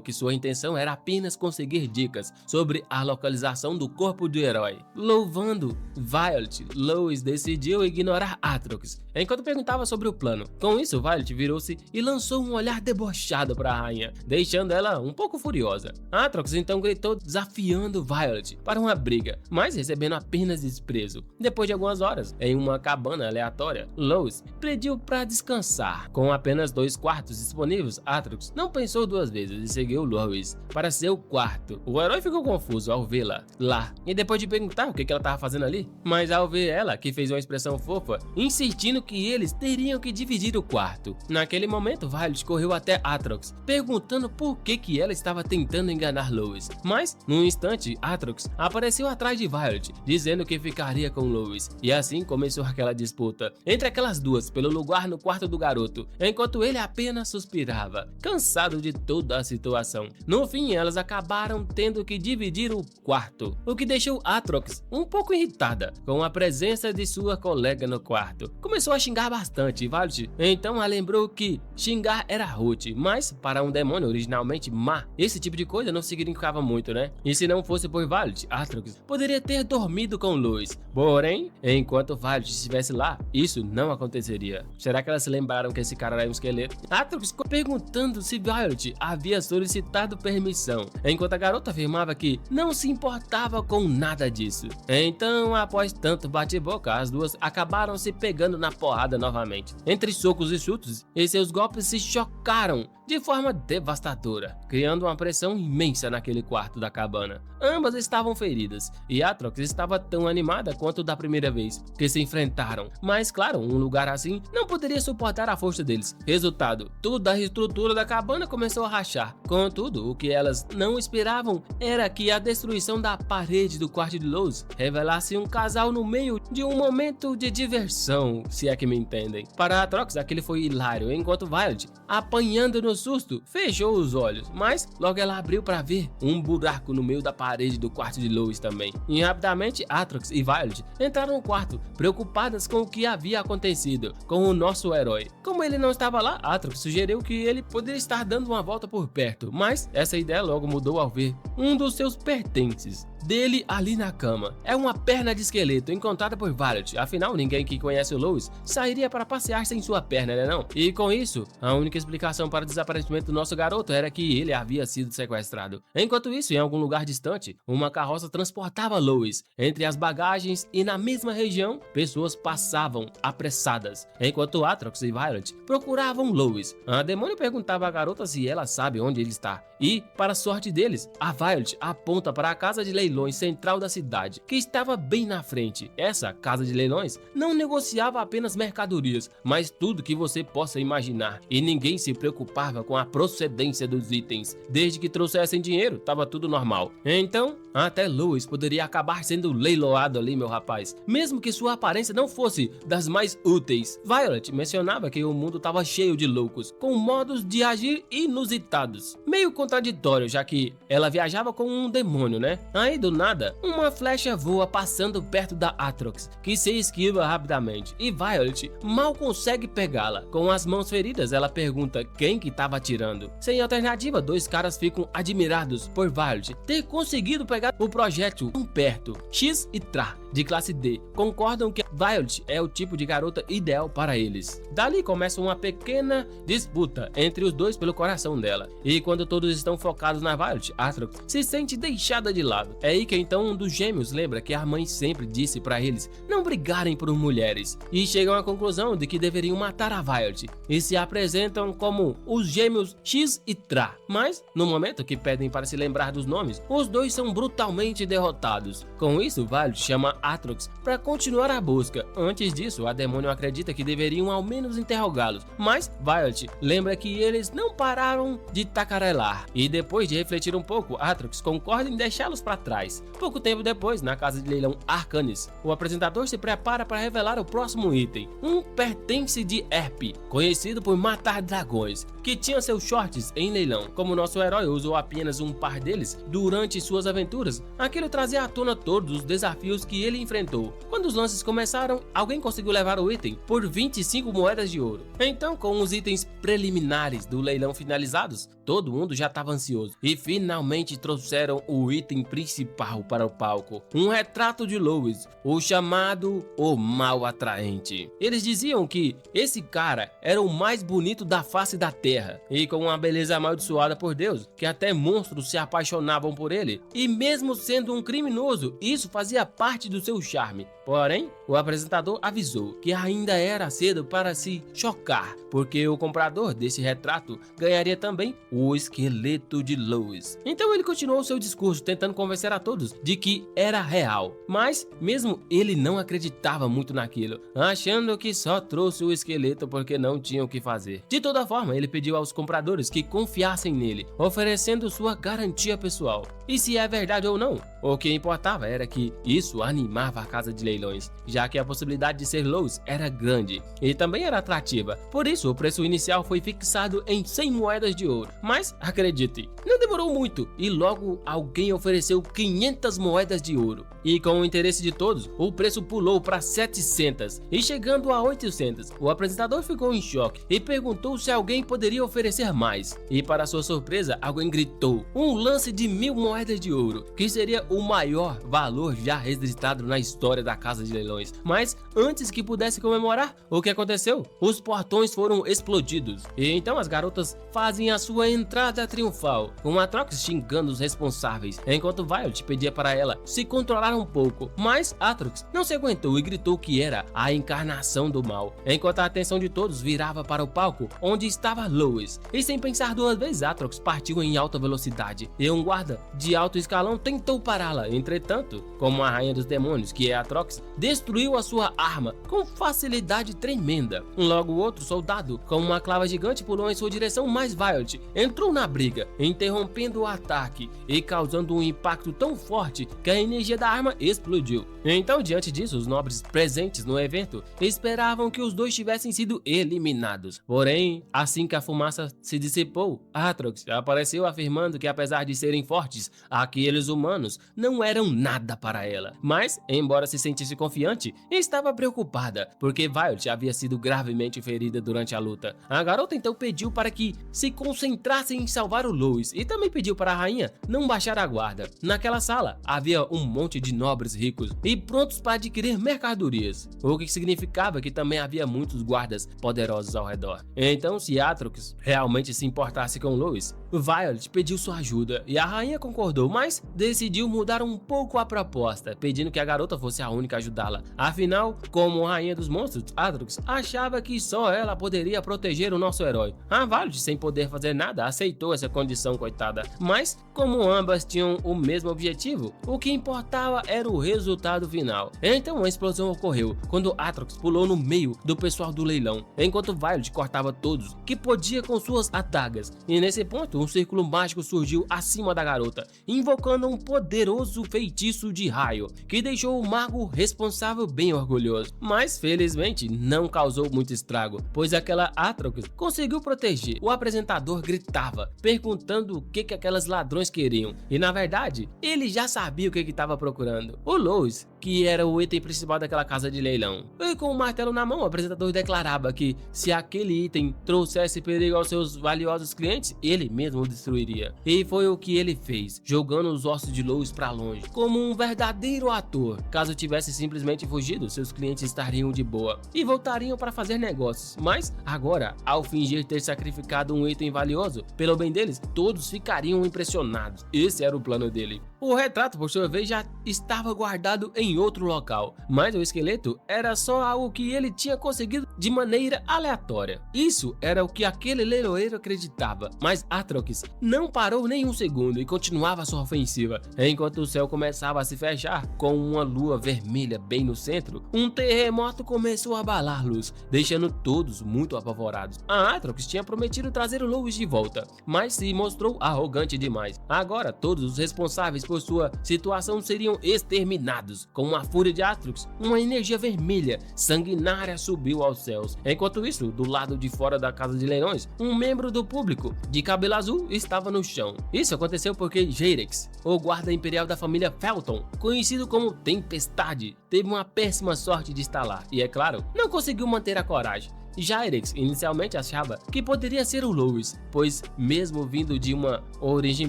A: que sua intenção era apenas conseguir dicas sobre a localização do corpo do herói. Louvando Violet, Louis decidiu ignorar Atrox enquanto perguntava sobre o plano. Com isso, Violet virou-se e lançou um olhar debochado para a rainha, deixando ela um pouco furiosa. Atrox então gritou, desafiando Violet para uma briga, mas recebendo apenas desprezo. Depois de algumas horas, em uma cabana aleatória, Louis pediu para descansar. Com apenas 2 quartos disponíveis, Atrox não pensou 2 vezes e seguiu Louis para seu quarto. O herói ficou confuso ao vê-la lá, e depois de perguntar o que ela estava fazendo ali, mas ao ver ela, que fez uma expressão fofa, insistindo que eles teriam que dividir o quarto. Naquele momento, Violet correu até Atrox, perguntando por que ela estava tentando enganar Louis. Mas, num instante, Atrox apareceu atrás de Violet, dizendo que ficaria com Louis, e assim começou aquela disputa entre aquelas duas pelo lugar no quarto do garoto, enquanto ele apenas suspirava, cansado de toda a situação. No fim, elas acabaram tendo que dividir o quarto, o que deixou Atrox um pouco irritada com a presença de sua colega no quarto. Começou a xingar bastante e Violet então a lembrou que xingar era rude, mas para um demônio originalmente má, esse tipo de coisa não significava muito, né? E se não fosse por Violet, Atrox poderia ter dormido com Louis. Porém, enquanto Violet estivesse lá, isso não aconteceria. Será que elas se lembraram que esse cara era um esqueleto? Atrox ficou perguntando se Violet havia solicitado permissão, enquanto a garota afirmava que não se importava com nada disso. Então, após tanto bate-boca, as duas acabaram se pegando na porrada novamente. Entre socos e chutes, e seus golpes se chocaram de forma devastadora, criando uma pressão imensa naquele quarto da cabana. Ambas estavam feridas, e Atrox estava tão animada quanto da primeira vez que se enfrentaram, mas claro, um lugar assim não poderia suportar a força deles. Resultado, toda a estrutura da cabana começou a rachar. Contudo, o que elas não esperavam era que a destruição da parede do quarto de Louis revelasse um casal no meio de um momento de diversão, se é que me entendem. Para Atrox, aquele foi hilário, enquanto Violet, apanhando no susto, fechou os olhos, mas logo ela abriu para ver um buraco no meio da parede do quarto de Louis também. E rapidamente, Atrox e Violet entraram no quarto, preocupadas com o que havia acontecido com o nosso herói. Como ele não estava lá, Atrox sugeriu que ele poderia estar dando uma volta por perto, mas essa ideia logo mudou ao ver um dos seus pertences dele ali na cama. É uma perna de esqueleto encontrada por Violet, afinal ninguém que conhece o Louis sairia para passear sem sua perna, né não? E com isso, a única explicação para o desaparecimento do nosso garoto era que ele havia sido sequestrado. Enquanto isso, em algum lugar distante, uma carroça transportava Louis. Entre as bagagens e na mesma região, pessoas passavam apressadas, enquanto Atrox e Violet procuravam Louis. A demônio perguntava à garota se ela sabe onde ele está, e, para sorte deles, a Violet aponta para a casa de leilões central da cidade, que estava bem na frente. Essa casa de leilões não negociava apenas mercadorias, mas tudo que você possa imaginar, e ninguém se preocupava com a procedência dos itens. Desde que trouxessem dinheiro, estava tudo normal. Então, até Louis poderia acabar sendo leiloado ali, meu rapaz, mesmo que sua aparência não fosse das mais úteis. Violet mencionava que o mundo estava cheio de loucos, com modos de agir inusitados. Meio contraditório, já que ela viajava com um demônio, né? Aí do nada, uma flecha voa passando perto da Atrox, que se esquiva rapidamente, e Violet mal consegue pegá-la. Com as mãos feridas, ela pergunta quem que estava atirando. Sem alternativa, 2 caras ficam admirados por Violet ter conseguido pegar o projétil tão perto. X e Tra de classe D concordam que Violet é o tipo de garota ideal para eles. Dali começa uma pequena disputa entre os dois pelo coração dela. E quando todos estão focados na Violet, Aatrox se sente deixada de lado. É aí que então um dos gêmeos lembra que a mãe sempre disse para eles não brigarem por mulheres e chegam à conclusão de que deveriam matar a Violet e se apresentam como os gêmeos X e Tra. Mas no momento que pedem para se lembrar dos nomes, os dois são brutalmente derrotados. Com isso, Violet chama Aatrox para continuar a busca. Antes disso, a demônio acredita que deveriam ao menos interrogá-los, mas Violet lembra que eles não pararam de tacarelar. E depois de refletir um pouco, Aatrox concorda em deixá-los para trás. Pouco tempo depois, na casa de leilão Arcanis, o apresentador se prepara para revelar o próximo item, um pertence de Erp, conhecido por matar dragões, que tinha seus shorts em leilão. Como nosso herói usou apenas um par deles durante suas aventuras, aquilo trazia à tona todos os desafios que ele enfrentou. Quando os lances começaram, alguém conseguiu levar o item por 25 moedas de ouro. Então, com os itens preliminares do leilão finalizados, todo mundo já estava ansioso e finalmente trouxeram o item principal para o palco, um retrato de Louis, o chamado O Mal Atraente. Eles diziam que esse cara era o mais bonito da face da terra e com uma beleza amaldiçoada por Deus, que até monstros se apaixonavam por ele, e mesmo sendo um criminoso, isso fazia parte do seu charme. Porém, o apresentador avisou que ainda era cedo para se chocar, porque o comprador desse retrato ganharia também o esqueleto de Louis. Então ele continuou seu discurso, tentando convencer a todos de que era real, mas mesmo ele não acreditava muito naquilo, achando que só trouxe o esqueleto porque não tinha o que fazer. De toda forma, ele pediu aos compradores que confiassem nele, oferecendo sua garantia pessoal. E se é verdade ou não, o que importava era que isso animava a casa de leilões, já que a possibilidade de ser Louis era grande e também era atrativa. Por isso, o preço inicial foi fixado em 100 moedas de ouro. Mas, acredite, não demorou muito e logo alguém ofereceu 500 moedas de ouro. E com o interesse de todos, o preço pulou para 700 e chegando a 800. O apresentador ficou em choque e perguntou se alguém poderia oferecer mais. E para sua surpresa, alguém gritou um lance de 1000 moedas de ouro, que seria o maior valor já registrado na história da casa de leilões. Mas antes que pudesse comemorar, o que aconteceu? Os portões foram explodidos e então as garotas fazem a sua entrada triunfal, com Aatrox xingando os responsáveis, enquanto Violet pedia para ela se controlar um pouco. Mas Aatrox não se aguentou e gritou que era a encarnação do mal, enquanto a atenção de todos virava para o palco onde estava Louis. E sem pensar duas vezes, Aatrox partiu em alta velocidade e um guarda de alto escalão tentou pará-la. Entretanto, como a rainha dos demônios, que é Aatrox, destruiu a sua arma com facilidade tremenda. Logo outro soldado com uma clava gigante pulou em sua direção, mas Violet entrou na briga, interrompendo o ataque e causando um impacto tão forte que a energia da arma explodiu. Então, diante disso, os nobres presentes no evento esperavam que os dois tivessem sido eliminados. Porém, assim que a fumaça se dissipou, Aatrox apareceu afirmando que apesar de serem fortes, aqueles humanos não eram nada para ela. Mas, embora se sentisse confiante, estava preocupada, porque Violet havia sido gravemente ferida durante a luta. A garota então pediu para que se concentrassem em salvar o Louis e também pediu para a rainha não baixar a guarda. Naquela sala havia um monte de nobres ricos e prontos para adquirir mercadorias, o que significava que também havia muitos guardas poderosos ao redor. Então, se Aatrox realmente se importasse com Louis, Violet pediu sua ajuda e a rainha concordou, mas decidiu mudar um pouco a proposta, pedindo que a garota fosse a única a ajudá-la. Afinal, como rainha dos monstros, Aatrox achava que só ela poderia proteger o nosso herói. A Violet, sem poder fazer nada, aceitou essa condição, coitada. Mas, como ambas tinham o mesmo objetivo, o que importava era o resultado final. Então uma explosão ocorreu quando Aatrox pulou no meio do pessoal do leilão, enquanto Violet cortava todos que podia com suas adagas. E nesse ponto, um círculo mágico surgiu acima da garota, invocando um poderoso feitiço de raio, que deixou o mago responsável bem orgulhoso. Mas felizmente não causou muito estrago, pois aquela Aatrox conseguiu proteger. O apresentador gritava, perguntando o que aquelas ladrões queriam, e na verdade ele já sabia o que estava procurando. O Louis que era o item principal daquela casa de leilão. E com o martelo na mão, o apresentador declarava que se aquele item trouxesse perigo aos seus valiosos clientes, ele mesmo o destruiria. E foi o que ele fez, jogando os ossos de Lois para longe, como um verdadeiro ator. Caso tivesse simplesmente fugido, seus clientes estariam de boa e voltariam para fazer negócios. Mas agora, ao fingir ter sacrificado um item valioso pelo bem deles, todos ficariam impressionados. Esse era o plano dele. O retrato, por sua vez, já estava guardado em outro local, mas o esqueleto era só algo que ele tinha conseguido de maneira aleatória. Isso era o que aquele leiloeiro acreditava, mas Atrox não parou nem um segundo e continuava sua ofensiva. Enquanto o céu começava a se fechar, com uma lua vermelha bem no centro, um terremoto começou a abalar-los, deixando todos muito apavorados. A Atrox tinha prometido trazer o Lois de volta, mas se mostrou arrogante demais. Agora, todos os responsáveis por sua situação seriam exterminados. Com uma fúria de Atrox, uma energia vermelha sanguinária subiu aos céus. Enquanto isso, do lado de fora da casa de leilões, um membro do público de cabelo azul estava no chão. Isso aconteceu porque Jarex, o guarda imperial da família Felton, conhecido como Tempestade, teve uma péssima sorte de estar lá e, é claro, não conseguiu manter a coragem. Jarex inicialmente achava que poderia ser o Lois, pois mesmo vindo de uma origem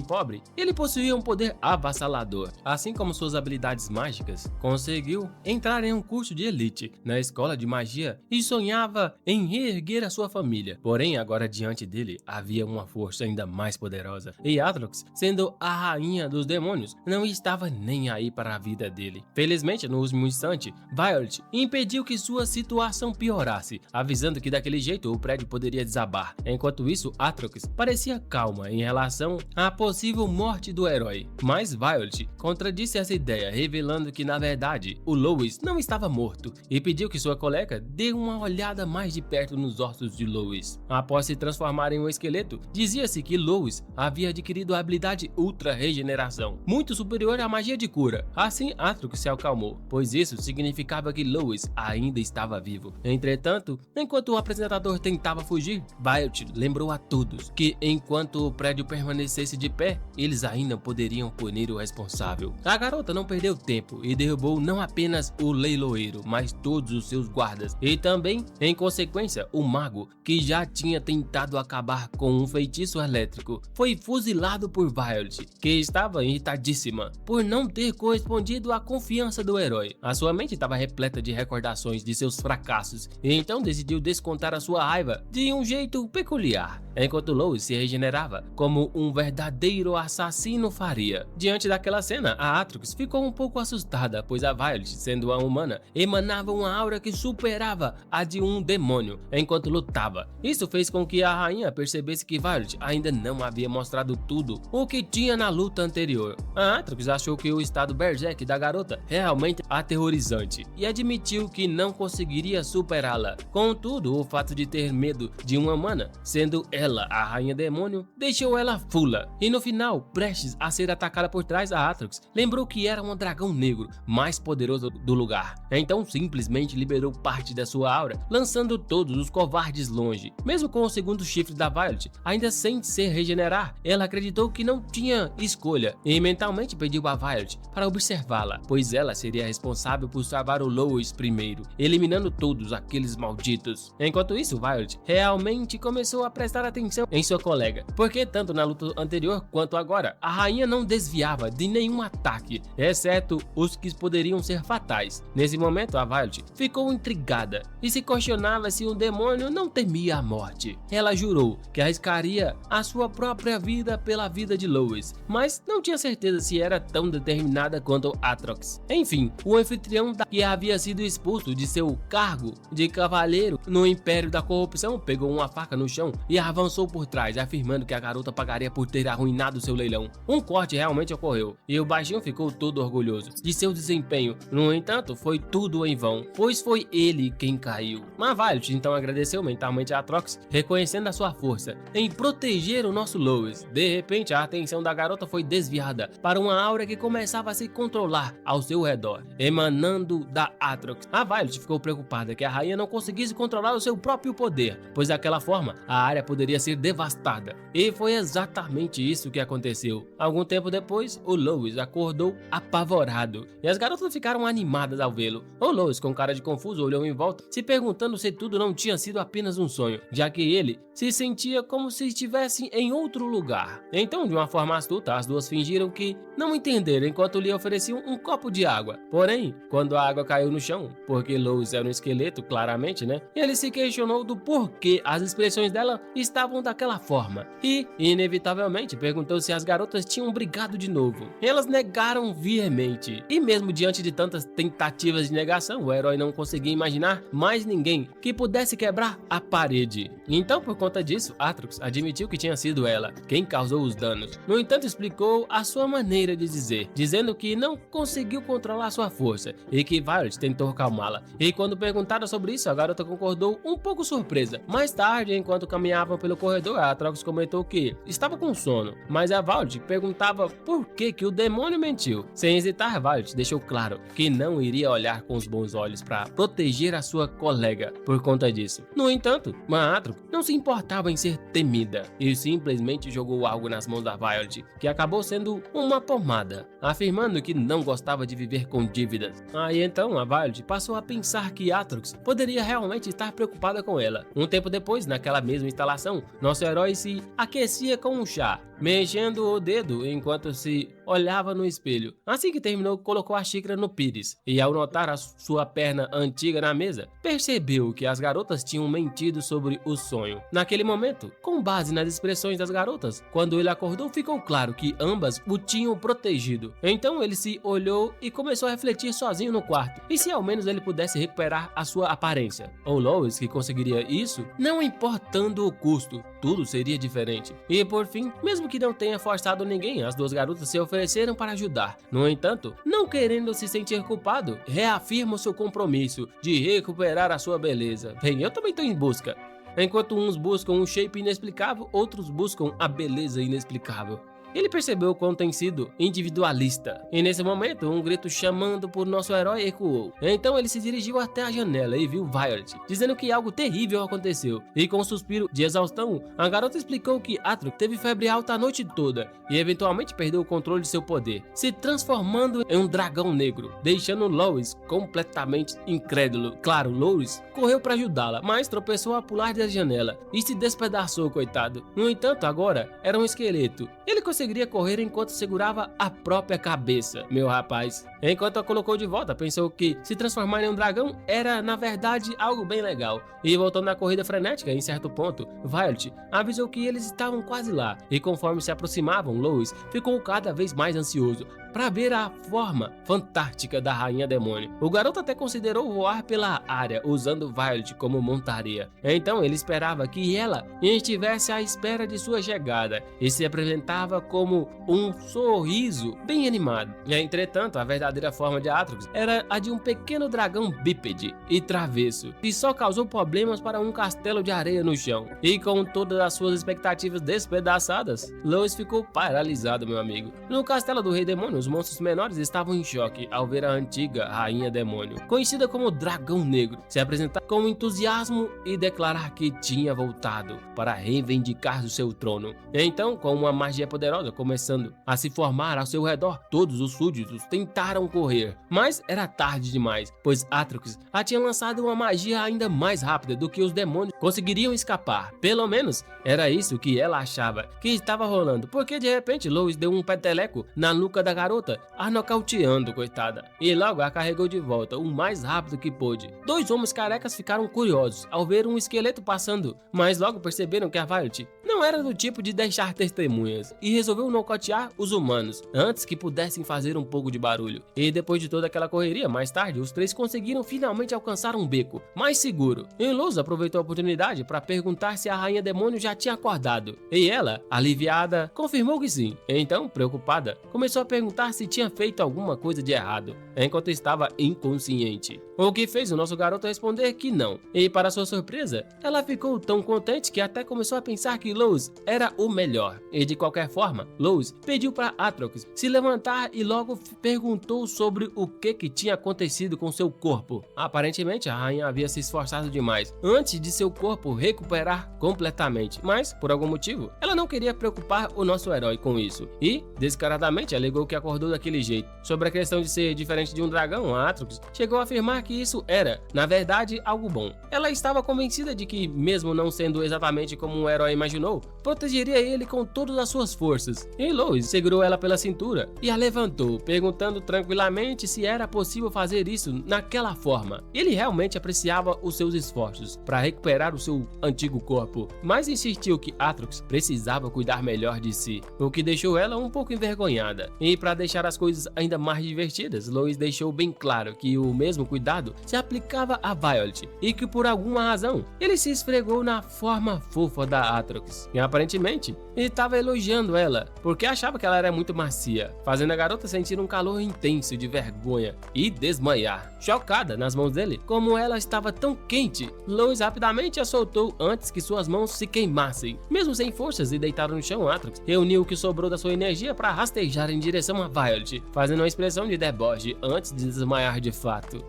A: pobre, ele possuía um poder avassalador. Assim como suas habilidades mágicas, conseguiu entrar em um curso de elite na escola de magia e sonhava em reerguer a sua família. Porém, agora diante dele havia uma força ainda mais poderosa, e Atrox, sendo a rainha dos demônios, não estava nem aí para a vida dele. Felizmente, no último instante, Violet impediu que sua situação piorasse, avisando que daquele jeito o prédio poderia desabar. Enquanto isso, Atrox parecia calma em relação à possível morte do herói, mas Violet contradisse essa ideia, revelando que na verdade o Lois não estava morto e pediu que sua colega dê uma olhada mais de perto nos ossos de Lois. Após se transformar em um esqueleto, dizia-se que Lois havia adquirido a habilidade Ultra Regeneração, muito superior à magia de cura. Assim, Atrox se acalmou, pois isso significava que Lois ainda estava vivo. Entretanto, enquanto o apresentador tentava fugir, Violet lembrou a todos que enquanto o prédio permanecesse de pé, eles ainda poderiam punir o responsável. A garota não perdeu tempo e derrubou não apenas o leiloeiro, mas todos os seus guardas e também, em consequência, o mago, que já tinha tentado acabar com um feitiço elétrico, foi fuzilado por Violet, que estava irritadíssima por não ter correspondido à confiança do herói. A sua mente estava repleta de recordações de seus fracassos e então decidiu descontar a sua raiva de um jeito peculiar, enquanto Lois se regenerava como um verdadeiro assassino faria. Diante daquela cena, a Atrox ficou um pouco assustada, pois a Violet, sendo uma humana, emanava uma aura que superava a de um demônio enquanto lutava. Isso fez com que a rainha percebesse que Violet ainda não havia mostrado tudo o que tinha na luta anterior. A Atrox achou que o estado berserk da garota realmente aterrorizante e admitiu que não conseguiria superá-la. Contudo, o fato de ter medo de uma humana, sendo ela a rainha demônio, deixou ela fula. E no final, prestes a ser atacada por trás, a Atrox lembrou que era um dragão negro mais poderoso do lugar. Então simplesmente liberou parte da sua aura, lançando todos os covardes longe. Mesmo com o segundo chifre da Violet ainda sem se regenerar, ela acreditou que não tinha escolha e mentalmente pediu a Violet para observá-la, pois ela seria responsável por salvar o Lois primeiro, eliminando todos aqueles malditos. Enquanto isso, Violet realmente começou a prestar atenção em sua colega, porque tanto na luta anterior quanto agora, a rainha não desviava de nenhum ataque, exceto os que poderiam ser fatais. Nesse momento, a Violet ficou intrigada e se questionava se o demônio não temia a morte. Ela jurou que arriscaria a sua própria vida pela vida de Lois, mas não tinha certeza se era tão determinada quanto Atrox. Enfim, o anfitrião que havia sido expulso de seu cargo de cavaleiro no Império da Corrupção pegou uma faca no chão e avançou por trás, afirmando que a garota pagaria por ter arruinado seu leilão. Um corte realmente ocorreu e o baixinho ficou todo orgulhoso de seu desempenho. No entanto, foi tudo em vão, pois foi ele quem caiu. Mas Violet então agradeceu mentalmente a Atrox, reconhecendo a sua força em proteger o nosso Lois. De repente, a atenção da garota foi desviada para uma aura que começava a se controlar ao seu redor, emanando da Atrox. A Violet ficou preocupada que a rainha não conseguisse controlar controlar o seu próprio poder, pois daquela forma a área poderia ser devastada. E foi exatamente isso que aconteceu. Algum tempo depois, o Lois acordou apavorado e as garotas ficaram animadas ao vê-lo. O Lois, com cara de confuso, olhou em volta, se perguntando se tudo não tinha sido apenas um sonho, já que ele se sentia como se estivesse em outro lugar. Então, de uma forma astuta, as duas fingiram que não entenderam enquanto lhe ofereciam um copo de água. Porém, quando a água caiu no chão, porque Lois era um esqueleto, claramente, né? Ele se questionou do porquê as expressões dela estavam daquela forma e, inevitavelmente, perguntou se as garotas tinham brigado de novo. Elas negaram veemente, e mesmo diante de tantas tentativas de negação, o herói não conseguia imaginar mais ninguém que pudesse quebrar a parede. Então, por conta disso, Atrox admitiu que tinha sido ela quem causou os danos. No entanto, explicou a sua maneira de dizer, dizendo que não conseguiu controlar sua força e que Violet tentou calmá-la. E quando perguntada sobre isso, a garota concordou um pouco surpresa. Mais tarde, enquanto caminhavam pelo corredor, a Atrox comentou que estava com sono, mas a Violet perguntava por que o demônio mentiu. Sem hesitar, Violet deixou claro que não iria olhar com os bons olhos para proteger a sua colega por conta disso. No entanto, Atrox não se importava em ser temida e simplesmente jogou algo nas mãos da Violet, que acabou sendo uma pomada, afirmando que não gostava de viver com dívidas. Aí então a Violet passou a pensar que Atrox poderia realmente estar preocupada com ela. Um tempo depois, naquela mesma instalação, nosso herói se aquecia com um chá, mexendo o dedo enquanto se olhava no espelho. Assim que terminou, colocou a xícara no pires e, ao notar a sua perna antiga na mesa, percebeu que as garotas tinham mentido sobre o sonho. Naquele momento, com base nas expressões das garotas, quando ele acordou, ficou claro que ambas o tinham protegido. Então ele se olhou e começou a refletir sozinho no quarto, e se ao menos ele pudesse recuperar a sua aparência. Ou Lois que conseguiria isso, não importando o custo, tudo seria diferente. E por fim, mesmo que não tenha forçado ninguém, as duas garotas se ofereceram para ajudar. No entanto, não querendo se sentir culpado, reafirma o seu compromisso de recuperar a sua beleza. Bem, eu também estou em busca. Enquanto uns buscam um shape inexplicável, outros buscam a beleza inexplicável. Ele percebeu quão tem sido individualista, e nesse momento um grito chamando por nosso herói ecoou. Então ele se dirigiu até a janela e viu Violet, dizendo que algo terrível aconteceu, e com um suspiro de exaustão, a garota explicou que Atrox teve febre alta a noite toda, e eventualmente perdeu o controle de seu poder, se transformando em um dragão negro, deixando Lois completamente incrédulo. Claro, Lois correu para ajudá-la, mas tropeçou a pular da janela, e se despedaçou, coitado. No entanto, agora era um esqueleto. Ele conseguiria correr enquanto segurava a própria cabeça, meu rapaz. Enquanto a colocou de volta, pensou que se transformar em um dragão era, na verdade, algo bem legal. E voltando na corrida frenética, em certo ponto, Violet avisou que eles estavam quase lá. E conforme se aproximavam, Lois ficou cada vez mais ansioso para ver a forma fantástica da Rainha Demônio. O garoto até considerou voar pela área, usando Violet como montaria. Então ele esperava que ela estivesse à espera de sua chegada e se apresentava como um sorriso bem animado. Entretanto, a verdadeira forma de Atrox era a de um pequeno dragão bípede e travesso, que só causou problemas para um castelo de areia no chão. E com todas as suas expectativas despedaçadas, Lois ficou paralisado, meu amigo. No castelo do Rei Demônio, os monstros menores estavam em choque ao ver a antiga Rainha Demônio, conhecida como Dragão Negro, se apresentar com entusiasmo e declarar que tinha voltado para reivindicar o seu trono. Então, com uma magia poderosa começando a se formar ao seu redor, todos os súditos tentaram correr, mas era tarde demais, pois Atrox tinha lançado uma magia ainda mais rápida do que os demônios conseguiriam escapar. Pelo menos era isso que ela achava que estava rolando, porque de repente Lois deu um peteleco na nuca da garota, a nocauteando, coitada, e logo a carregou de volta o mais rápido que pôde. Dois homens carecas ficaram curiosos ao ver um esqueleto passando, mas logo perceberam que a Violet não era do tipo de deixar testemunhas e resolveu nocautear os humanos antes que pudessem fazer um pouco de barulho. E depois de toda aquela correria, mais tarde os três conseguiram finalmente alcançar um beco mais seguro. E Lois aproveitou a oportunidade para perguntar se a Rainha Demônio já tinha acordado, e ela, aliviada, confirmou que sim. Então, preocupada, começou a perguntar se tinha feito alguma coisa de errado enquanto estava inconsciente, o que fez o nosso garoto responder que não. E para sua surpresa, ela ficou tão contente que até começou a pensar que Lois era o melhor. E de qualquer qualquer forma, Lois pediu para Atrox se levantar e logo perguntou sobre o que tinha acontecido com seu corpo. Aparentemente, a rainha havia se esforçado demais antes de seu corpo recuperar completamente, mas, por algum motivo, ela não queria preocupar o nosso herói com isso e, descaradamente, alegou que acordou daquele jeito. Sobre a questão de ser diferente de um dragão, a Atrox chegou a afirmar que isso era, na verdade, algo bom. Ela estava convencida de que, mesmo não sendo exatamente como um herói imaginou, protegeria ele com todas as suas forças. E Lois segurou ela pela cintura e a levantou, perguntando tranquilamente se era possível fazer isso naquela forma. Ele realmente apreciava os seus esforços para recuperar o seu antigo corpo, mas insistiu que Atrox precisava cuidar melhor de si, o que deixou ela um pouco envergonhada. E para deixar as coisas ainda mais divertidas, Lois deixou bem claro que o mesmo cuidado se aplicava a Violet e que por alguma razão ele se esfregou na forma fofa da Atrox. E aparentemente ele estava elogiando ela porque achava que ela era muito macia, fazendo a garota sentir um calor intenso de vergonha e desmaiar. Chocada nas mãos dele, como ela estava tão quente, Lois rapidamente a soltou antes que suas mãos se queimassem. Mesmo sem forças e deitado no chão, Atrox reuniu o que sobrou da sua energia para rastejar em direção a Violet, fazendo uma expressão de deboche antes de desmaiar de fato.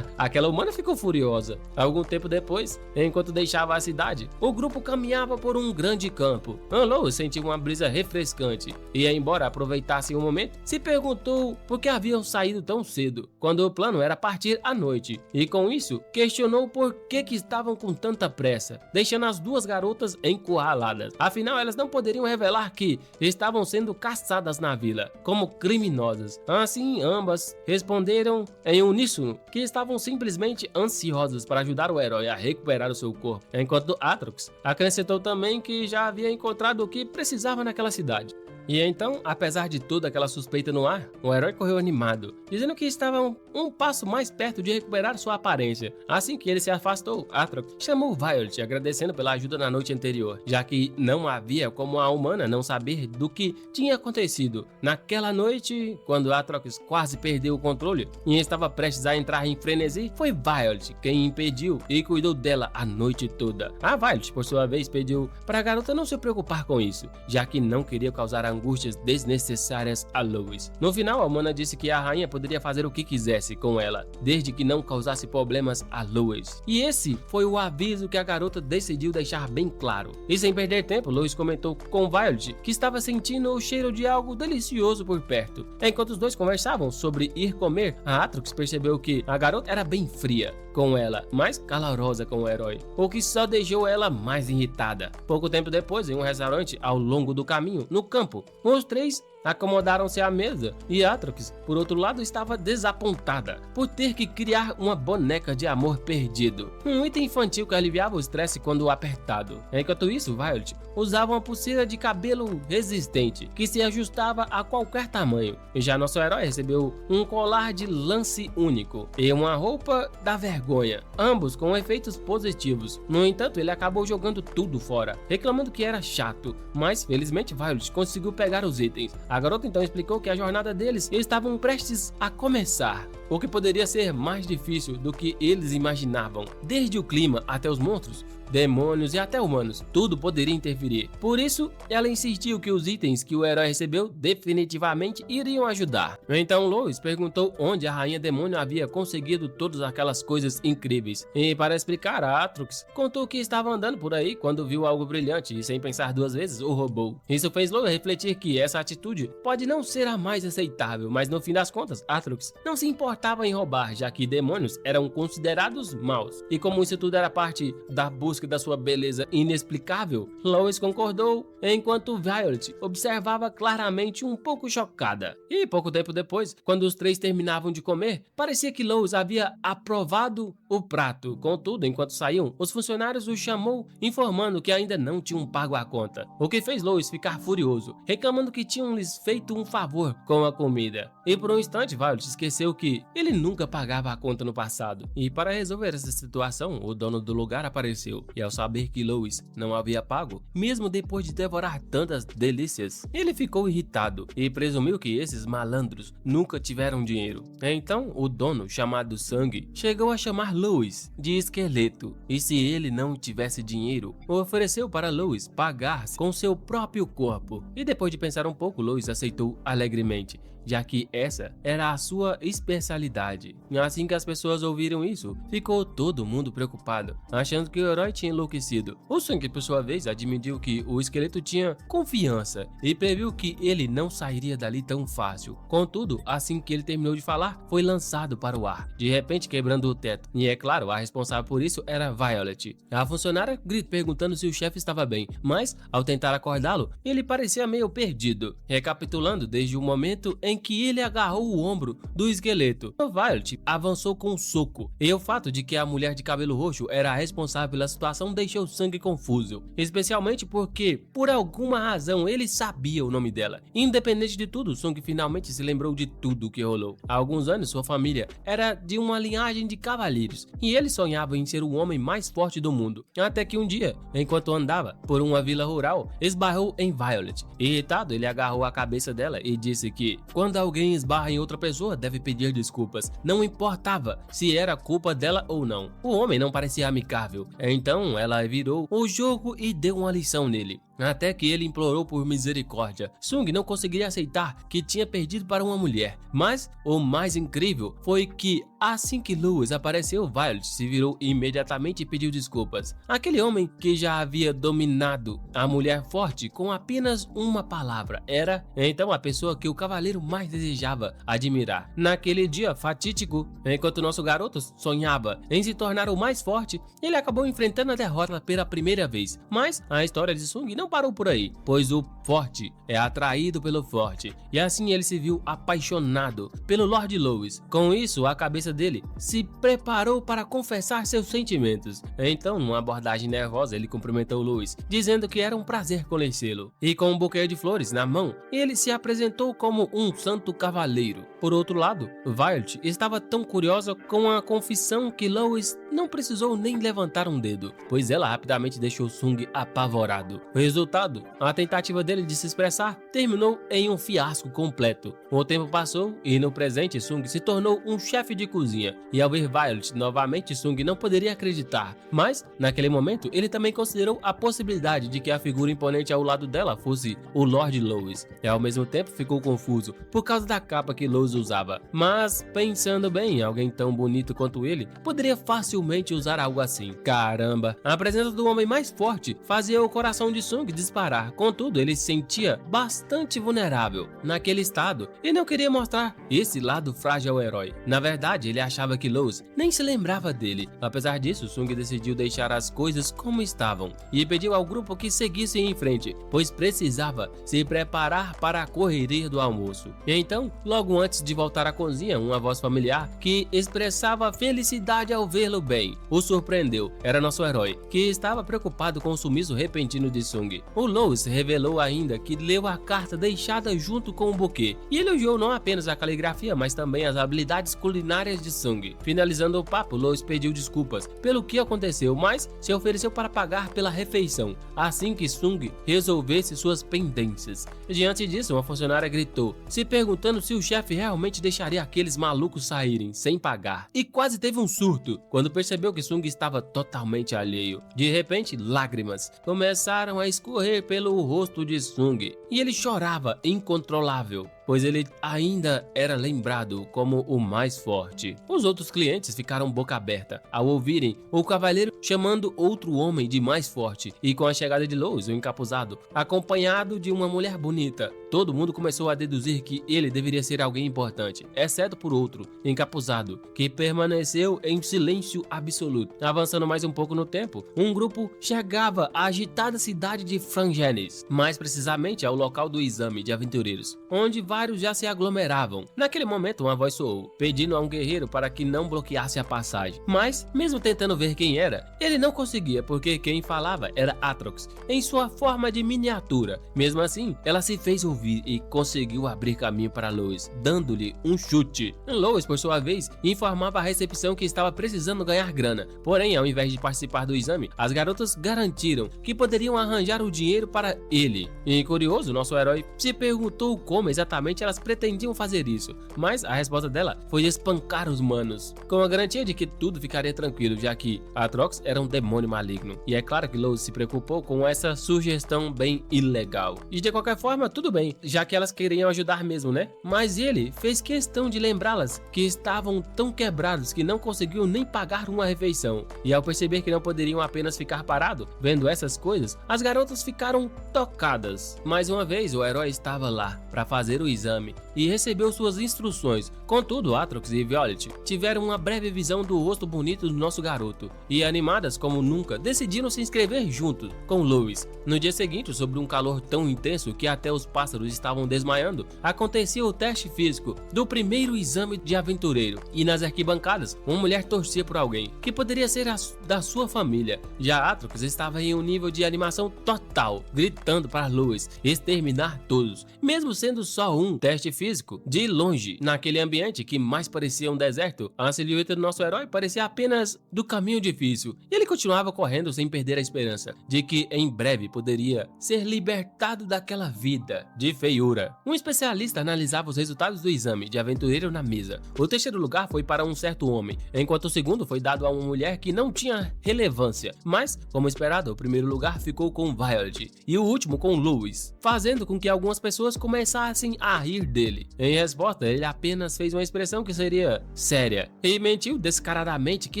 A: Aquela humana ficou furiosa. Algum tempo depois, enquanto deixava a cidade, o grupo caminhava por um grande campo. Lois sentiu uma brisa refrescante e, embora aproveitassem o momento, se perguntou por que haviam saído tão cedo, quando o plano era partir à noite, e com isso questionou por que estavam com tanta pressa, deixando as duas garotas encurraladas. Afinal, elas não poderiam revelar que estavam sendo caçadas na vila como criminosas. Assim, ambas responderam em uníssono que estavam simplesmente ansiosas para ajudar o herói a recuperar o seu corpo, enquanto Atrox acrescentou também que já havia encontrado o que precisava naquela cidade. E então, apesar de toda aquela suspeita no ar, o herói correu animado, dizendo que estava um passo mais perto de recuperar sua aparência. Assim que ele se afastou, Atrox chamou Violet, agradecendo pela ajuda na noite anterior, já que não havia como a humana não saber do que tinha acontecido. Naquela noite, quando Atrox quase perdeu o controle e estava prestes a entrar em frenesi, foi Violet quem impediu e cuidou dela a noite toda. A Violet, por sua vez, pediu para a garota não se preocupar com isso, já que não queria causar angústias desnecessárias a Lois. No final, a humana disse que a rainha poderia fazer o que quisesse com ela, desde que não causasse problemas a Lois. E esse foi o aviso que a garota decidiu deixar bem claro. E sem perder tempo, Lois comentou com Violet que estava sentindo o cheiro de algo delicioso por perto. Enquanto os dois conversavam sobre ir comer, a Atrox percebeu que a garota era bem fria com ela, mas calorosa com o herói, o que só deixou ela mais irritada. Pouco tempo depois, em um restaurante ao longo do caminho, no campo, os três acomodaram-se à mesa e Atrox, por outro lado, estava desapontada por ter que criar uma boneca de amor perdido, um item infantil que aliviava o estresse quando apertado. Enquanto isso, Violet usava uma pulseira de cabelo resistente que se ajustava a qualquer tamanho, e já nosso herói recebeu um colar de lance único e uma roupa da vergonha, ambos com efeitos positivos. No entanto, ele acabou jogando tudo fora, reclamando que era chato, mas felizmente Violet conseguiu pegar os itens. A garota então explicou que a jornada deles estavam prestes a começar, o que poderia ser mais difícil do que eles imaginavam. Desde o clima até os monstros, demônios e até humanos, tudo poderia interferir. Por isso, ela insistiu que os itens que o herói recebeu definitivamente iriam ajudar. Então Lois perguntou onde a rainha demônio havia conseguido todas aquelas coisas incríveis. E para explicar, a Atrox contou que estava andando por aí quando viu algo brilhante e, sem pensar duas vezes, o roubou. Isso fez Lois refletir que essa atitude pode não ser a mais aceitável, mas no fim das contas, Atrox não se importava em roubar, já que demônios eram considerados maus. E como isso tudo era parte da busca da sua beleza inexplicável, Lois concordou, enquanto Violet observava claramente um pouco chocada. E pouco tempo depois, quando os três terminavam de comer, parecia que Lois havia aprovado o prato. Contudo, enquanto saíam, os funcionários o chamou, informando que ainda não tinham pago a conta, o que fez Lois ficar furioso, reclamando que tinham lhes feito um favor com a comida. E por um instante, Violet esqueceu que ele nunca pagava a conta no passado. E para resolver essa situação, o dono do lugar apareceu. e ao saber que Lois não havia pago, mesmo depois de devorar tantas delícias, ele ficou irritado e presumiu que esses malandros nunca tiveram dinheiro. Então, o dono, chamado Sung, chegou a chamar Lois de esqueleto, e se ele não tivesse dinheiro, ofereceu para Lois pagar com seu próprio corpo. E depois de pensar um pouco, Lois aceitou alegremente, já que essa era a sua especialidade. Assim que as pessoas ouviram isso, ficou todo mundo preocupado, achando que o herói tinha enlouquecido. O Sung, por sua vez, admitiu que o esqueleto tinha confiança e previu que ele não sairia dali tão fácil. Contudo, assim que ele terminou de falar, foi lançado para o ar, de repente quebrando o teto. E é claro, a responsável por isso era Violet. A funcionária gritou perguntando se o chefe estava bem, mas ao tentar acordá-lo, ele parecia meio perdido. Recapitulando, desde o momento em que ele agarrou o ombro do esqueleto, Violet avançou com um soco, e o fato de que a mulher de cabelo roxo era a responsável pela situação deixou Sung confuso, especialmente porque, por alguma razão, ele sabia o nome dela. Independente de tudo, Sung finalmente se lembrou de tudo o que rolou. Há alguns anos, sua família era de uma linhagem de cavaleiros, e ele sonhava em ser o homem mais forte do mundo, até que um dia, enquanto andava por uma vila rural, esbarrou em Violet. Irritado, ele agarrou a cabeça dela e disse que, quando alguém esbarra em outra pessoa, deve pedir desculpas. Não importava se era culpa dela ou não. O homem não parecia amigável. Então ela virou o jogo e deu uma lição nele, até que ele implorou por misericórdia. Sung não conseguiria aceitar que tinha perdido para uma mulher, mas o mais incrível foi que assim que Lois apareceu, Violet se virou imediatamente e pediu desculpas. Aquele homem que já havia dominado a mulher forte com apenas uma palavra era então a pessoa que o cavaleiro mais desejava admirar. Naquele dia fatídico, enquanto nosso garoto sonhava em se tornar o mais forte, ele acabou enfrentando a derrota pela primeira vez. Mas a história de Sung não parou por aí, pois o forte é atraído pelo forte, e assim ele se viu apaixonado pelo Lord Lois. Com isso, a cabeça dele se preparou para confessar seus sentimentos. Então, numa abordagem nervosa, ele cumprimentou Lois, dizendo que era um prazer conhecê-lo. E com um buquê de flores na mão, ele se apresentou como um santo cavaleiro. Por outro lado, Violet estava tão curiosa com a confissão que Lois não precisou nem levantar um dedo, pois ela rapidamente deixou Sung apavorado. O resultado, a tentativa dele de se expressar, terminou em um fiasco completo. O tempo passou e no presente Sung se tornou um chefe de cozinha, e ao ver Violet novamente, Sung não poderia acreditar, mas naquele momento ele também considerou a possibilidade de que a figura imponente ao lado dela fosse o Lord Lois, e ao mesmo tempo ficou confuso por causa da capa que Lois usava. Mas pensando bem, alguém tão bonito quanto ele poderia facilmente usar algo assim. Caramba, a presença do homem mais forte fazia o coração de Sung disparar. Contudo, ele se sentia bastante vulnerável naquele estado e não queria mostrar esse lado frágil ao herói. Na verdade, ele achava que Lois nem se lembrava dele. Apesar disso, Sung decidiu deixar as coisas como estavam e pediu ao grupo que seguissem em frente, pois precisava se preparar para a correria do almoço. E então, logo antes de voltar à cozinha, uma voz familiar que expressava felicidade ao vê-lo bem o surpreendeu. Era nosso herói, que estava preocupado com o sumiço repentino de Sung. O Lois revelou ainda que leu a carta deixada junto com o buquê e elogiou não apenas a caligrafia, mas também as habilidades culinárias de Sung. Finalizando o papo, Lois pediu desculpas pelo que aconteceu, mas se ofereceu para pagar pela refeição assim que Sung resolvesse suas pendências. Diante disso, uma funcionária gritou, se perguntando se o chefe realmente deixaria aqueles malucos saírem sem pagar, e quase teve um surto quando percebeu que Sung estava totalmente alheio. De repente, lágrimas começaram a escorrer pelo rosto de Sung e ele chorava incontrolável, pois ele ainda era lembrado como o mais forte. Os outros clientes ficaram boca aberta ao ouvirem o cavaleiro chamando outro homem de mais forte, e com a chegada de Lois, o encapuzado, acompanhado de uma mulher bonita, todo mundo começou a deduzir que ele deveria ser alguém importante, exceto por outro, encapuzado, que permaneceu em silêncio absoluto. Avançando mais um pouco no tempo, um grupo chegava à agitada cidade de Frangenes, mais precisamente ao local do exame de aventureiros, onde vários já se aglomeravam. Naquele momento, uma voz soou, pedindo a um guerreiro para que não bloqueasse a passagem. Mas, mesmo tentando ver quem era, ele não conseguia, porque quem falava era Aatrox, em sua forma de miniatura. Mesmo assim, ela se fez ouvir e conseguiu abrir caminho para Lois, dando-lhe um chute. Lois, por sua vez, informava a recepção que estava precisando ganhar grana. Porém, ao invés de participar do exame, as garotas garantiram que poderiam arranjar o dinheiro para ele. E curioso, nosso herói se perguntou como exatamente elas pretendiam fazer isso, mas a resposta dela foi espancar os manos, com a garantia de que tudo ficaria tranquilo, já que Aatrox era um demônio maligno. E é claro que Lois se preocupou com essa sugestão bem ilegal. E de qualquer forma, tudo bem, já que elas queriam ajudar mesmo, né? Mas ele fez questão de lembrá-las que estavam tão quebrados que não conseguiam nem pagar uma refeição. E ao perceber que não poderiam apenas ficar parado vendo essas coisas, as garotas ficaram tocadas. Mais uma vez, o herói estava lá para fazer o exame e recebeu suas instruções. Contudo, Aatrox e Violet tiveram uma breve visão do rosto bonito do nosso garoto e, animadas como nunca, decidiram se inscrever juntos com Lois. No dia seguinte, sob um calor tão intenso que até os pássaros estavam desmaiando, acontecia o teste físico do primeiro exame de aventureiro, e nas arquibancadas, uma mulher torcia por alguém que poderia ser da sua família. Já Aatrox estava em um nível de animação total, gritando para Lois exterminar todos, mesmo sendo só um teste físico. De longe, naquele ambiente que mais parecia um deserto, a silhueta do nosso herói parecia apenas do caminho difícil, e ele continuava correndo sem perder a esperança de que em breve poderia ser libertado daquela vida de feiura. Um especialista analisava os resultados do exame de aventureiro na mesa. O terceiro lugar foi para um certo homem, enquanto o segundo foi dado a uma mulher que não tinha relevância, mas, como esperado, o primeiro lugar ficou com Violet e o último com Lois, fazendo com que algumas pessoas começassem a rir dele. Em resposta, ele apenas fez uma expressão que seria séria e mentiu descaradamente que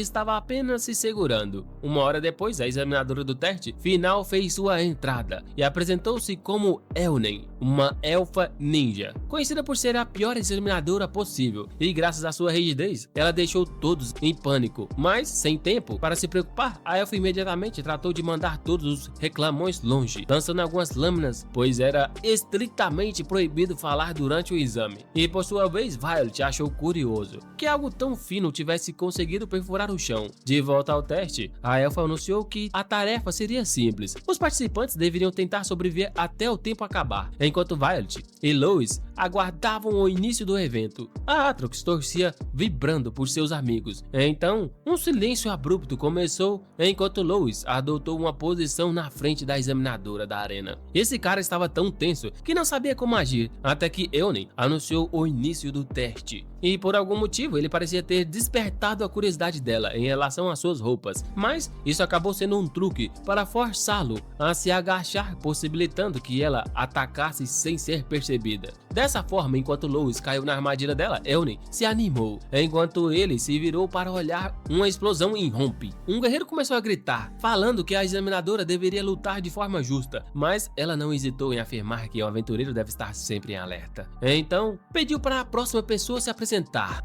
A: estava apenas se segurando. Uma hora depois, a examinadora do teste final fez sua entrada e apresentou-se como Elnen, uma elfa ninja, conhecida por ser a pior examinadora possível, e graças à sua rigidez, ela deixou todos em pânico. Mas, sem tempo para se preocupar, a elfa imediatamente tratou de mandar todos os reclamões longe, lançando algumas lâminas, pois era estritamente proibido falar durante o exame. E por sua vez, Violet achou curioso que algo tão fino tivesse conseguido perfurar o chão. De volta ao teste, a elfa anunciou que a tarefa seria simples. Os participantes deveriam tentar sobreviver até o tempo acabar, enquanto Violet e Lois aguardavam o início do evento. A Aatrox torcia vibrando por seus amigos. Então, um silêncio abrupto começou enquanto Lois adotou uma posição na frente da examinadora da arena. Esse cara estava tão tenso que não sabia como agir, até que Elnen anunciou o início do teste. E por algum motivo ele parecia ter despertado a curiosidade dela em relação às suas roupas, mas isso acabou sendo um truque para forçá-lo a se agachar, possibilitando que ela atacasse sem ser percebida. Dessa forma, enquanto Lois caiu na armadilha dela, Elnen se animou. Enquanto ele se virou para olhar, uma explosão irrompe. Um guerreiro começou a gritar, falando que a examinadora deveria lutar de forma justa, mas ela não hesitou em afirmar que o aventureiro deve estar sempre em alerta. Então, pediu para a próxima pessoa se apresentar,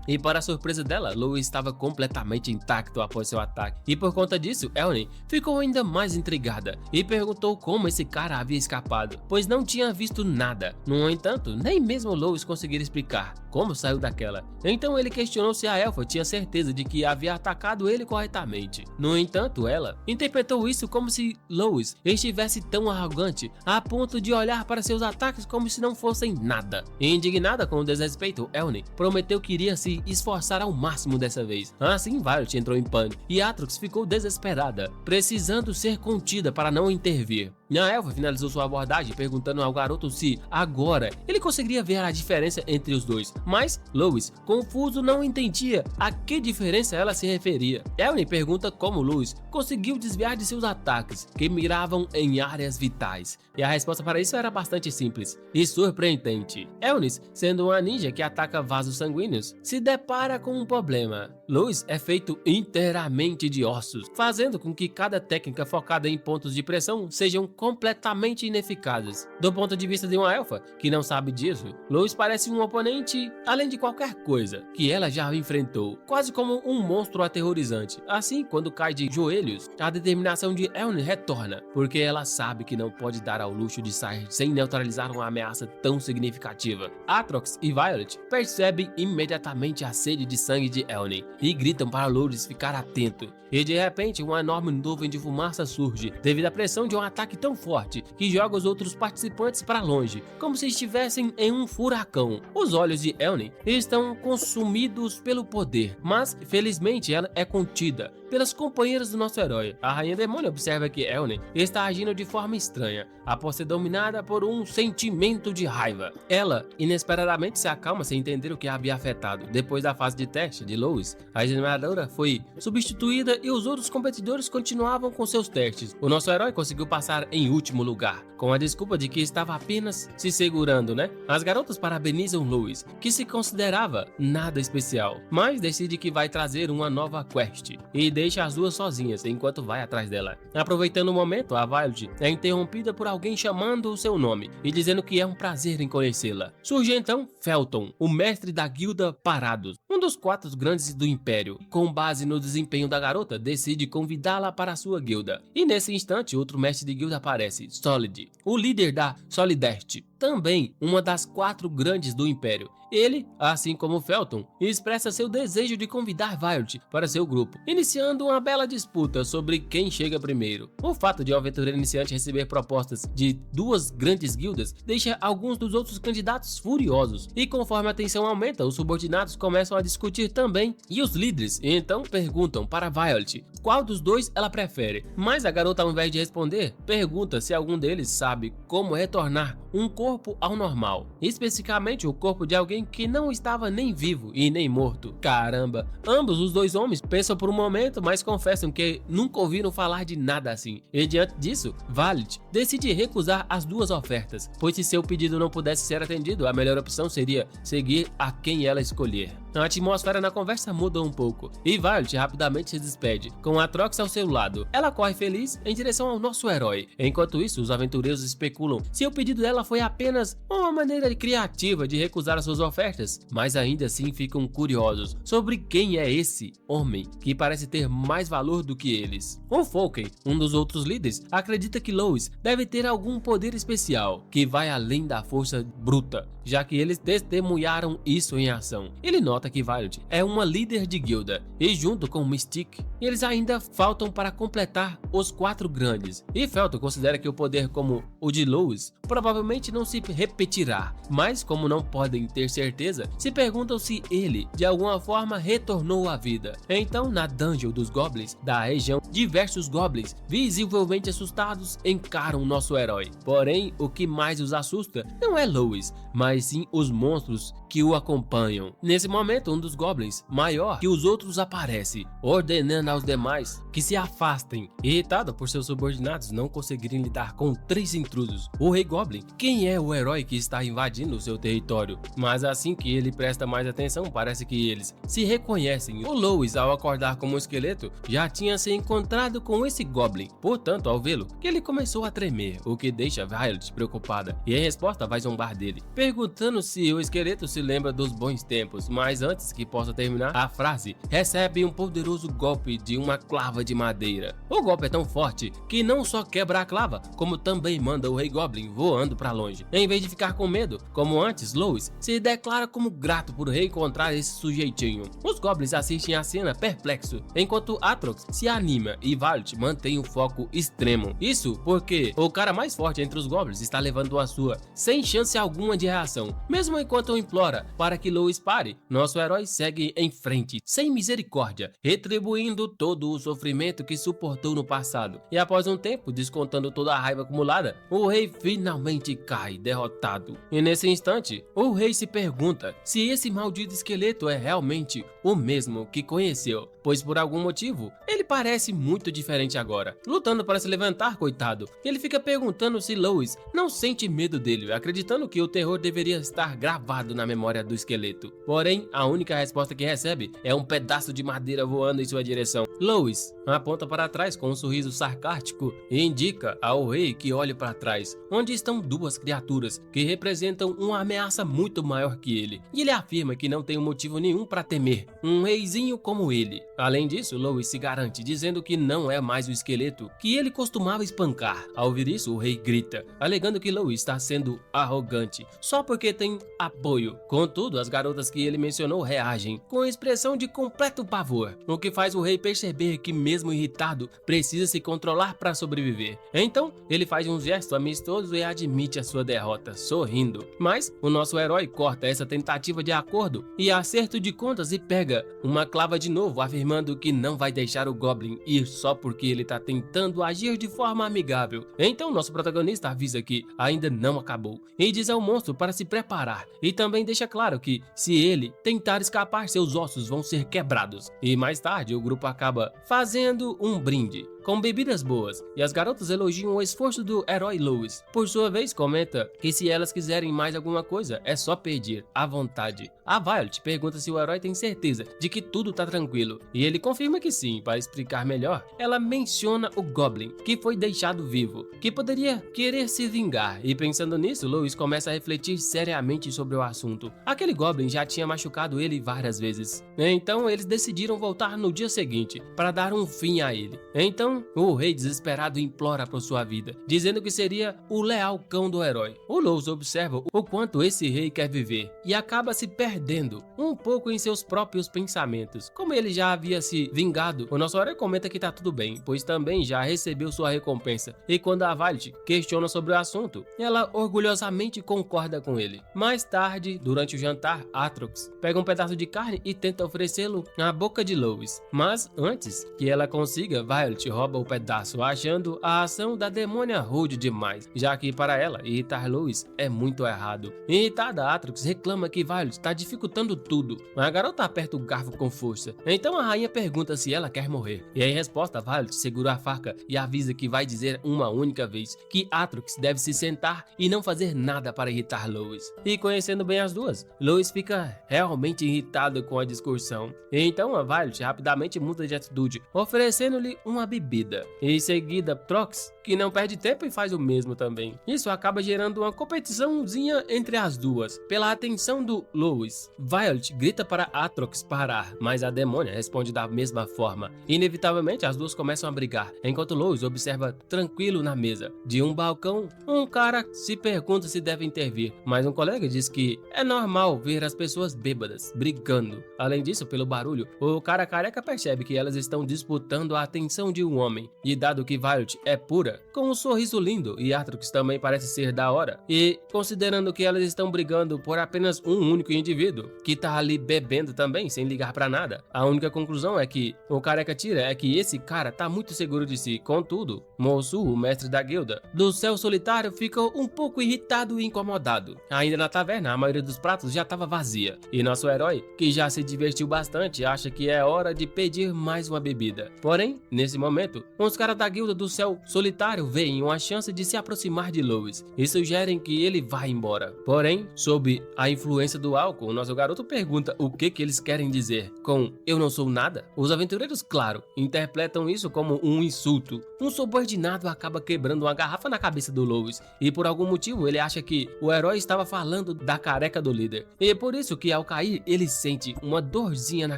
A: e para a surpresa dela, Lois estava completamente intacto após seu ataque, e por conta disso, Elnen ficou ainda mais intrigada e perguntou como esse cara havia escapado, pois não tinha visto nada. No entanto, nem mesmo Lois conseguia explicar como saiu daquela. Então ele questionou se a elfa tinha certeza de que havia atacado ele corretamente. No entanto, ela interpretou isso como se Lois estivesse tão arrogante a ponto de olhar para seus ataques como se não fossem nada. Indignada com o desrespeito, Elnen prometeu que iria se esforçar ao máximo dessa vez. Assim, Violet entrou em pânico e Aatrox ficou desesperada, precisando ser contida para não intervir. A elfa finalizou sua abordagem perguntando ao garoto se, agora, ele conseguiria ver a diferença entre os dois, mas Lois, confuso, não entendia a que diferença ela se referia. Elnen pergunta como Lois conseguiu desviar de seus ataques, que miravam em áreas vitais, e a resposta para isso era bastante simples e surpreendente. Elnen, sendo uma ninja que ataca vasos sanguíneos, se depara com um problema. Lois é feito inteiramente de ossos, fazendo com que cada técnica focada em pontos de pressão sejam completamente ineficazes. Do ponto de vista de uma elfa que não sabe disso, Lois parece um oponente além de qualquer coisa que ela já enfrentou, quase como um monstro aterrorizante. Assim, quando cai de joelhos, a determinação de Elne retorna, porque ela sabe que não pode dar ao luxo de sair sem neutralizar uma ameaça tão significativa. Atrox e Violet percebem imediatamente a sede de sangue de Elne e gritam para Loris ficar atento. E de repente, uma enorme nuvem de fumaça surge, devido à pressão de um ataque tão forte que joga os outros participantes para longe, como se estivessem em um furacão. Os olhos de Elne estão consumidos pelo poder, mas felizmente ela é contida pelas companheiras do nosso herói. A Rainha Demônio observa que Elne está agindo de forma estranha, após ser dominada por um sentimento de raiva. Ela inesperadamente se acalma sem entender o que a havia afetado. Depois da fase de teste de Lois, a examinadora foi substituída e os outros competidores continuavam com seus testes. O nosso herói conseguiu passar em último lugar, com a desculpa de que estava apenas se segurando, né? As garotas parabenizam Lois, que se considerava nada especial, mas decide que vai trazer uma nova quest e deixa as duas sozinhas enquanto vai atrás dela. Aproveitando o momento, a Violet é interrompida por alguém chamando o seu nome e dizendo que é um prazer em conhecê-la. Surge então Felton, o mestre da guilda Parados, um dos 4 grandes do Império. Com base no desempenho da garota, decide convidá-la para a sua guilda. E nesse instante, outro mestre de guilda aparece, Solid, o líder da Solidest, também uma das 4 grandes do Império. Ele, assim como Felton, expressa seu desejo de convidar Violet para seu grupo, iniciando uma bela disputa sobre quem chega primeiro. O fato de o aventureiro iniciante receber propostas de 2 grandes guildas deixa alguns dos outros candidatos furiosos, e conforme a tensão aumenta, os subordinados começam a discutir também, e os líderes então perguntam para Violet qual dos 2 ela prefere, mas a garota, ao invés de responder, pergunta se algum deles sabe como retornar um corpo ao normal, especificamente o corpo de alguém que não estava nem vivo e nem morto. Caramba, ambos os 2 homens pensam por um momento, mas confessam que nunca ouviram falar de nada assim. E diante disso, Violet decide recusar as 2 ofertas, pois se seu pedido não pudesse ser atendido, a melhor opção seria seguir a quem ela escolher. A atmosfera na conversa muda um pouco, e Violet rapidamente se despede, com Atrox ao seu lado. Ela corre feliz em direção ao nosso herói. Enquanto isso, os aventureiros especulam se o pedido dela foi apenas uma maneira criativa de recusar as suas ofertas, mas ainda assim ficam curiosos sobre quem é esse homem que parece ter mais valor do que eles. O Falken, um dos outros líderes, acredita que Lois deve ter algum poder especial que vai além da força bruta, já que eles testemunharam isso em ação. Ele nota que Violet é uma líder de guilda, e junto com Mystique, eles ainda faltam para completar os 4 grandes. E Felton considera que o poder como o de Lois provavelmente não se repetirá, mas como não podem ter certeza, se perguntam se ele de alguma forma retornou à vida. Então, na dungeon dos goblins da região, diversos goblins visivelmente assustados encaram nosso herói. Porém, o que mais os assusta não é Lois, mas sim os monstros que o acompanham. Nesse momento, um dos goblins, maior que os outros, aparece, ordenando aos demais que se afastem. Irritado por seus subordinados não conseguirem lidar com 3 intrusos, o Rei Goblin, quem é o herói que está invadindo o seu território? Mas assim que ele presta mais atenção, parece que eles se reconhecem. O Lois, ao acordar como um esqueleto, já tinha se encontrado com esse Goblin. Portanto, ao vê-lo, que ele começou a tremer, o que deixa Violet preocupada, e em resposta vai zombar dele, perguntando se o esqueleto se lembra dos bons tempos. Mas antes que possa terminar a frase, recebe um poderoso golpe de uma clava de madeira. O golpe é tão forte que não só quebra a clava, como também manda o Rei Goblin voando para longe. Em vez de ficar com medo, como antes, Lois se declara como grato por reencontrar esse sujeitinho. Os Goblins assistem a cena perplexo, enquanto Atrox se anima e Violet mantém o foco extremo. Isso porque o cara mais forte entre os Goblins está levando a sua, sem chance alguma de reação. Mesmo enquanto implora para que Lois pare, nosso herói segue em frente, sem misericórdia, retribuindo todo o sofrimento que suportou no passado. E após um tempo, descontando toda a raiva acumulada, o rei finalmente cai derrotado. E nesse instante, o rei se pergunta se esse maldito esqueleto é realmente o mesmo que conheceu, pois por algum motivo ele parece muito diferente agora, lutando para se levantar, coitado. Ele fica perguntando se Lois não sente medo dele, acreditando que o terror deveria estar gravado na memória do esqueleto. Porém, a única resposta que recebe é um pedaço de madeira voando em sua direção. Lois aponta para trás com um sorriso sarcástico e indica ao rei que olhe para trás, onde estão duas criaturas que representam uma ameaça muito maior que ele. E ele afirma que não tem motivo nenhum para temer um reizinho como ele. Além disso, Lois se garante, dizendo que não é mais o esqueleto que ele costumava espancar. Ao ouvir isso, o rei grita, alegando que Lois está sendo arrogante, só porque tem apoio. Contudo, as garotas que ele mencionou reagem com expressão de completo pavor, o que faz o rei perceber que mesmo irritado, precisa se controlar para sobreviver. Então, ele faz um gesto amistoso e admite a sua derrota, sorrindo. Mas, o nosso herói corta essa tentativa de acordo e acerto de contas e pega uma clava de novo, afirmando que não vai deixar o Goblin ir só porque ele está tentando agir de forma amigável. Então, nosso protagonista avisa que ainda não acabou e diz ao monstro para se preparar, e também deixa claro que, se ele tentar escapar, seus ossos vão ser quebrados. E mais tarde, o grupo acaba fazendo um brinde com bebidas boas, e as garotas elogiam o esforço do herói Lois. Por sua vez, comenta que se elas quiserem mais alguma coisa, é só pedir à vontade. A Violet pergunta se o herói tem certeza de que tudo tá tranquilo, e ele confirma que sim. Para explicar melhor, ela menciona o Goblin, que foi deixado vivo, que poderia querer se vingar, e pensando nisso, Lois começa a refletir seriamente sobre o assunto. Aquele Goblin já tinha machucado ele várias vezes, então eles decidiram voltar no dia seguinte, para dar um fim a ele. Então, o rei desesperado implora por sua vida, dizendo que seria o leal cão do herói. O Lois observa o quanto esse rei quer viver e acaba se perdendo um pouco em seus próprios pensamentos. Como ele já havia se vingado, o nosso herói comenta que tá tudo bem, pois também já recebeu sua recompensa. E quando a Violet questiona sobre o assunto, ela orgulhosamente concorda com ele. Mais tarde, durante o jantar, Atrox pega um pedaço de carne e tenta oferecê-lo na boca de Lois. Mas antes que ela consiga, Violet rouba o pedaço, achando a ação da demônia rude demais, já que para ela, irritar Lois é muito errado. Irritada, Atrox reclama que Violet está dificultando tudo, mas a garota aperta o garfo com força. Então a rainha pergunta se ela quer morrer, e em resposta, Violet segura a faca e avisa que vai dizer uma única vez que Atrox deve se sentar e não fazer nada para irritar Lois. E conhecendo bem as duas, Lois fica realmente irritada com a discussão. E então a Violet rapidamente muda de atitude, oferecendo-lhe uma bebida. Em seguida, Trox, que não perde tempo e faz o mesmo também. Isso acaba gerando uma competiçãozinha entre as duas, pela atenção do Lois. Violet grita para Atrox parar, mas a demônia responde da mesma forma. Inevitavelmente, as duas começam a brigar, enquanto Lois observa tranquilo na mesa. De um balcão, um cara se pergunta se deve intervir, mas um colega diz que é normal ver as pessoas bêbadas brigando. Além disso, pelo barulho, o cara careca percebe que elas estão disputando a atenção de um homem, e dado que Violet é pura, com um sorriso lindo, e Atrox também parece ser da hora, e considerando que elas estão brigando por apenas um único indivíduo, que tá ali bebendo também, sem ligar pra nada, a única conclusão é que o careca tira é que esse cara tá muito seguro de si. Contudo, Mosu, o mestre da guilda do céu solitário, fica um pouco irritado e incomodado. Ainda na taverna, a maioria dos pratos já estava vazia, e nosso herói, que já se divertiu bastante, acha que é hora de pedir mais uma bebida. Porém, nesse momento, os caras da guilda do céu solitário veem uma chance de se aproximar de Lois e sugerem que ele vá embora. Porém, sob a influência do álcool, nosso garoto pergunta o que eles querem dizer com "eu não sou nada". Os aventureiros, claro, interpretam isso como um insulto. Um subordinado acaba quebrando uma garrafa na cabeça do Lois, e por algum motivo ele acha que o herói estava falando da careca do líder, e por isso que ao cair ele sente uma dorzinha na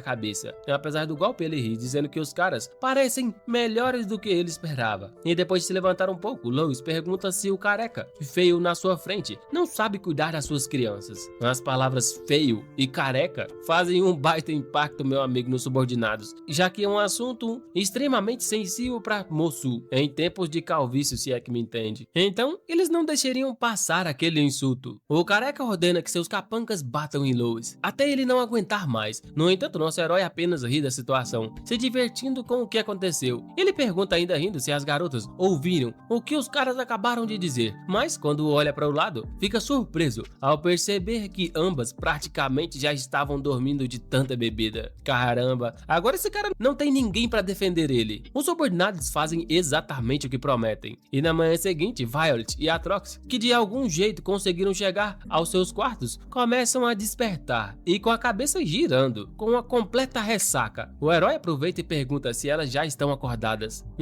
A: cabeça. E apesar do golpe, ele ri, dizendo que os caras parecem melhores do que ele esperava. E depois de se levantar um pouco, Lois pergunta se o careca, feio na sua frente, não sabe cuidar das suas crianças. As palavras feio e careca fazem um baita impacto, meu amigo, nos subordinados, já que é um assunto extremamente sensível para Mosu, em tempos de calvície, se é que me entende. Então, eles não deixariam passar aquele insulto. O careca ordena que seus capangas batam em Lois, até ele não aguentar mais. No entanto, nosso herói apenas ri da situação, se divertindo com o que aconteceu. Ele Ele pergunta ainda rindo se as garotas ouviram o que os caras acabaram de dizer, mas quando olha para o lado, fica surpreso ao perceber que ambas praticamente já estavam dormindo de tanta bebida. Caramba, agora esse cara não tem ninguém para defender ele. Os subordinados fazem exatamente o que prometem, e na manhã seguinte, Violet e Atrox, que de algum jeito conseguiram chegar aos seus quartos, começam a despertar e com a cabeça girando, com uma completa ressaca. O herói aproveita e pergunta se elas já estão acordadas.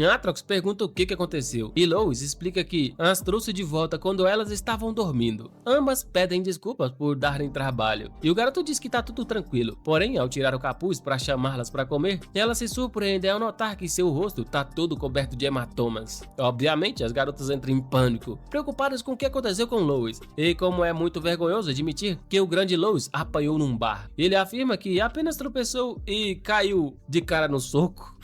A: Atrox pergunta o que aconteceu e Lois explica que as trouxe de volta quando elas estavam dormindo. Ambas pedem desculpas por darem trabalho e o garoto diz que tá tudo tranquilo, porém ao tirar o capuz para chamá-las para comer, elas se surpreendem ao notar que seu rosto tá todo coberto de hematomas. Obviamente as garotas entram em pânico, preocupadas com o que aconteceu com Lois, e como é muito vergonhoso admitir que o grande Lois apanhou num bar, ele afirma que apenas tropeçou e caiu de cara no soco.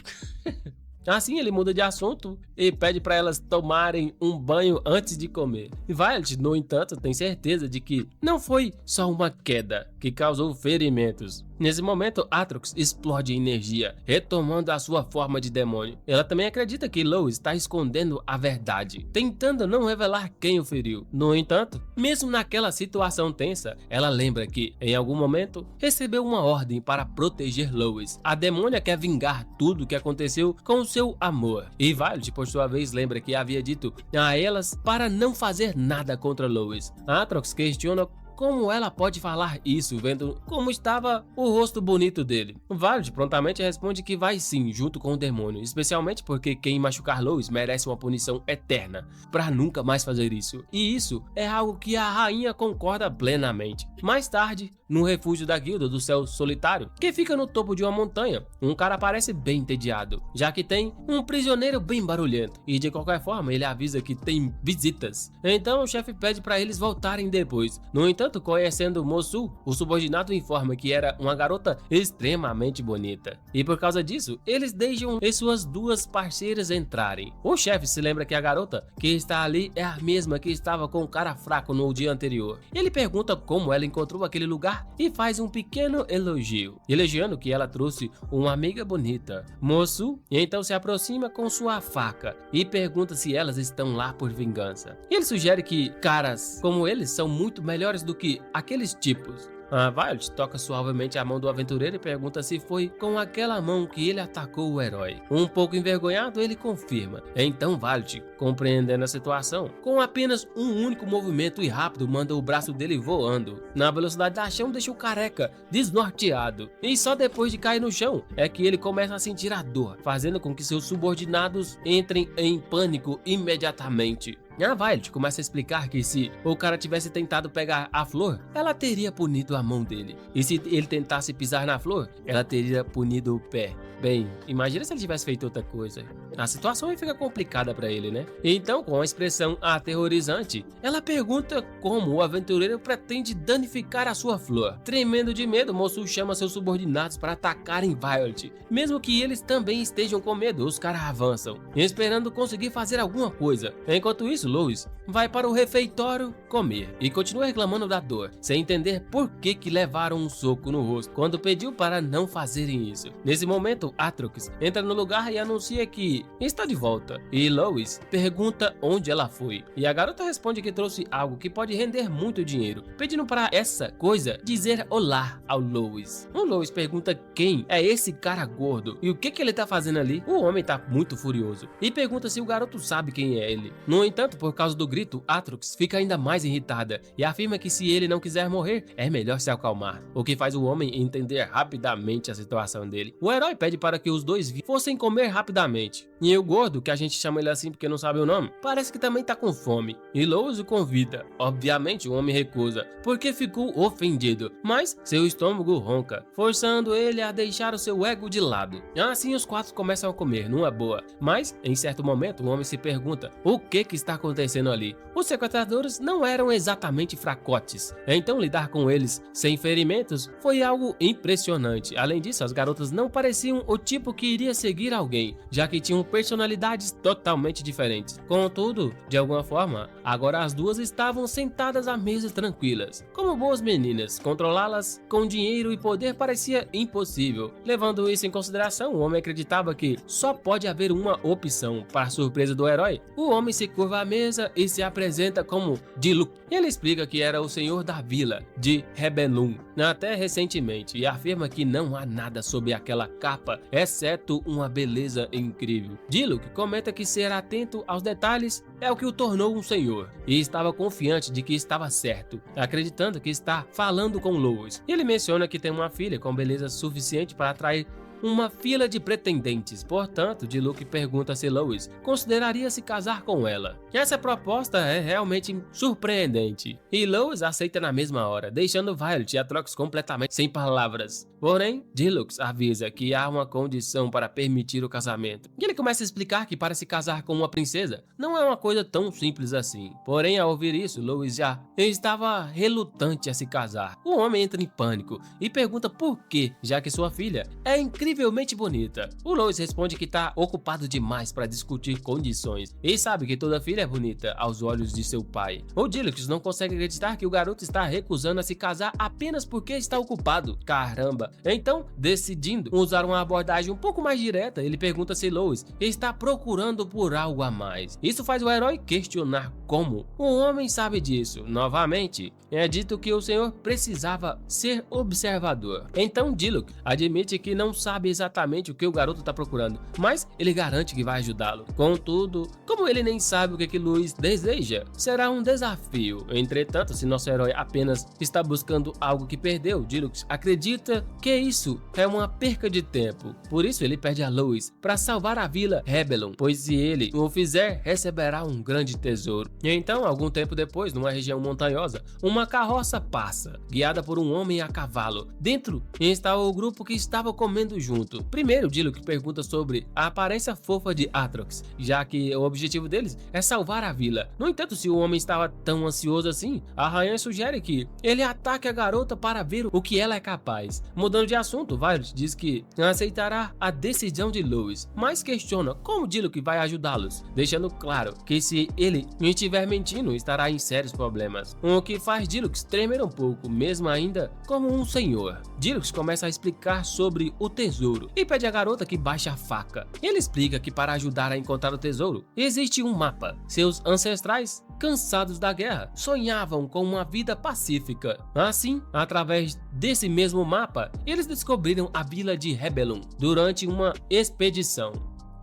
A: Assim ele muda de assunto e pede para elas tomarem um banho antes de comer. Violet, no entanto, tem certeza de que não foi só uma queda que causou ferimentos. Nesse momento, Atrox explode em energia, retomando a sua forma de demônio. Ela também acredita que Lois está escondendo a verdade, tentando não revelar quem o feriu. No entanto, mesmo naquela situação tensa, ela lembra que, em algum momento, recebeu uma ordem para proteger Lois. A demônia quer vingar tudo o que aconteceu com seu amor. E Violet, por sua vez, lembra que havia dito a elas para não fazer nada contra Lois. Atrox questiona como ela pode falar isso, vendo como estava o rosto bonito dele. Violet prontamente responde que vai sim, junto com o demônio, especialmente porque quem machucar Lois merece uma punição eterna, para nunca mais fazer isso. E isso é algo que a rainha concorda plenamente. Mais tarde, no refúgio da guilda do céu solitário, que fica no topo de uma montanha, um cara parece bem entediado, já que tem um prisioneiro bem barulhento, e de qualquer forma ele avisa que tem visitas. Então o chefe pede para eles voltarem depois. No entanto, conhecendo Mosu, o subordinado informa que era uma garota extremamente bonita, e por causa disso, eles deixam as suas duas parceiras entrarem. O chefe se lembra que a garota que está ali é a mesma que estava com o cara fraco no dia anterior. Ele pergunta como ela encontrou aquele lugar e faz um pequeno elogio, elogiando que ela trouxe uma amiga bonita, Mosu, e então se aproxima com sua faca e pergunta se elas estão lá por vingança. Ele sugere que caras como eles são muito melhores do que aqueles tipos. A Violet toca suavemente a mão do aventureiro e pergunta se foi com aquela mão que ele atacou o herói. Um pouco envergonhado, ele confirma. Então Violet, compreendendo a situação, com apenas um único movimento e rápido, manda o braço dele voando. Na velocidade da chão, deixa o careca desnorteado. E só depois de cair no chão é que ele começa a sentir a dor, fazendo com que seus subordinados entrem em pânico imediatamente. A Violet começa a explicar que se o cara tivesse tentado pegar a flor, ela teria punido a mão dele. E se ele tentasse pisar na flor, ela teria punido o pé. Bem, imagina se ele tivesse feito outra coisa. A situação aí fica complicada para ele, né? Então, com a expressão aterrorizante, ela pergunta como o aventureiro pretende danificar a sua flor. Tremendo de medo, Mosu chama seus subordinados para atacarem Violet. Mesmo que eles também estejam com medo, os caras avançam, esperando conseguir fazer alguma coisa. Enquanto isso, Lois vai para o refeitório comer e continua reclamando da dor, sem entender por que levaram um soco no rosto quando pediu para não fazerem isso. Nesse momento, Atrox entra no lugar e anuncia que está de volta, e Lois pergunta onde ela foi, e a garota responde que trouxe algo que pode render muito dinheiro, pedindo para essa coisa dizer olá ao Lois. O Lois pergunta quem é esse cara gordo e o que ele tá fazendo ali. O homem tá muito furioso e pergunta se o garoto sabe quem é ele. No entanto, por causa do grito, Atrox fica ainda mais irritada e afirma que se ele não quiser morrer, é melhor se acalmar, o que faz o homem entender rapidamente a situação dele. O herói pede para que os dois fossem comer rapidamente, e o gordo, que a gente chama ele assim porque não sabe o nome, parece que também tá com fome, e Lois o convida. Obviamente o homem recusa, porque ficou ofendido, mas seu estômago ronca, forçando ele a deixar o seu ego de lado. Assim os quatro começam a comer numa boa, mas em certo momento o homem se pergunta o que está acontecendo ali. Os sequestradores não eram exatamente fracotes. Então lidar com eles sem ferimentos foi algo impressionante. Além disso, as garotas não pareciam o tipo que iria seguir alguém, já que tinham personalidades totalmente diferentes. Contudo, de alguma forma, agora as duas estavam sentadas à mesa tranquilas. Como boas meninas, controlá-las com dinheiro e poder parecia impossível. Levando isso em consideração, o homem acreditava que só pode haver uma opção. Para a surpresa do herói, o homem se curva à mesa e se apresenta como Diluc. Ele explica que era o senhor da vila de Hebelun até recentemente e afirma que não há nada sob aquela capa, exceto uma beleza incrível. Diluc comenta que ser atento aos detalhes é o que o tornou um senhor, e estava confiante de que estava certo, acreditando que está falando com Lois. Ele menciona que tem uma filha com beleza suficiente para atrair uma fila de pretendentes. Portanto, Diluc pergunta se Lois consideraria se casar com ela. Essa proposta é realmente surpreendente, e Lois aceita na mesma hora, deixando Violet e Atrox completamente sem palavras. Porém, Diluc avisa que há uma condição para permitir o casamento. E ele começa a explicar que para se casar com uma princesa não é uma coisa tão simples assim. Porém, ao ouvir isso, Lois já estava relutante a se casar. O homem entra em pânico e pergunta por quê, já que sua filha é incrivelmente bonita. O Lois responde que está ocupado demais para discutir condições e sabe que toda filha é bonita aos olhos de seu pai. O Diluc não consegue acreditar que o garoto está recusando a se casar apenas porque está ocupado. Caramba! Então, decidindo usar uma abordagem um pouco mais direta, ele pergunta se Lois está procurando por algo a mais. Isso faz o herói questionar como o homem sabe disso. Novamente, é dito que o senhor precisava ser observador. Então Diluc admite que não sabe exatamente o que o garoto está procurando, mas ele garante que vai ajudá-lo. Contudo, como ele nem sabe o que Lois deseja, será um desafio. Entretanto, se nosso herói apenas está buscando algo que perdeu, Diluc acredita que isso é uma perca de tempo. Por isso ele pede a Lois para salvar a vila Hebelun, pois se ele o fizer, receberá um grande tesouro. E então, algum tempo depois, numa região montanhosa, uma carroça passa, guiada por um homem a cavalo. Dentro está o grupo que estava comendo junto. Primeiro, Diluc pergunta sobre a aparência fofa de Atrox, já que o objetivo deles é salvar a vila. No entanto, se o homem estava tão ansioso assim, a rainha sugere que ele ataque a garota para ver o que ela é capaz. Mudando de assunto, Violet diz que aceitará a decisão de Lois, mas questiona como Diluc vai ajudá-los, deixando claro que se ele estiver mentindo, estará em sérios problemas, o que faz Diluc tremer um pouco, mesmo ainda como um senhor. Diluc começa a explicar sobre o tesouro e pede à garota que baixe a faca. Ele explica que para ajudar a encontrar o tesouro, existe um mapa. Seus ancestrais, cansados da guerra, sonhavam com uma vida pacífica. Assim, através desse mesmo mapa, eles descobriram a vila de Hebelun durante uma expedição.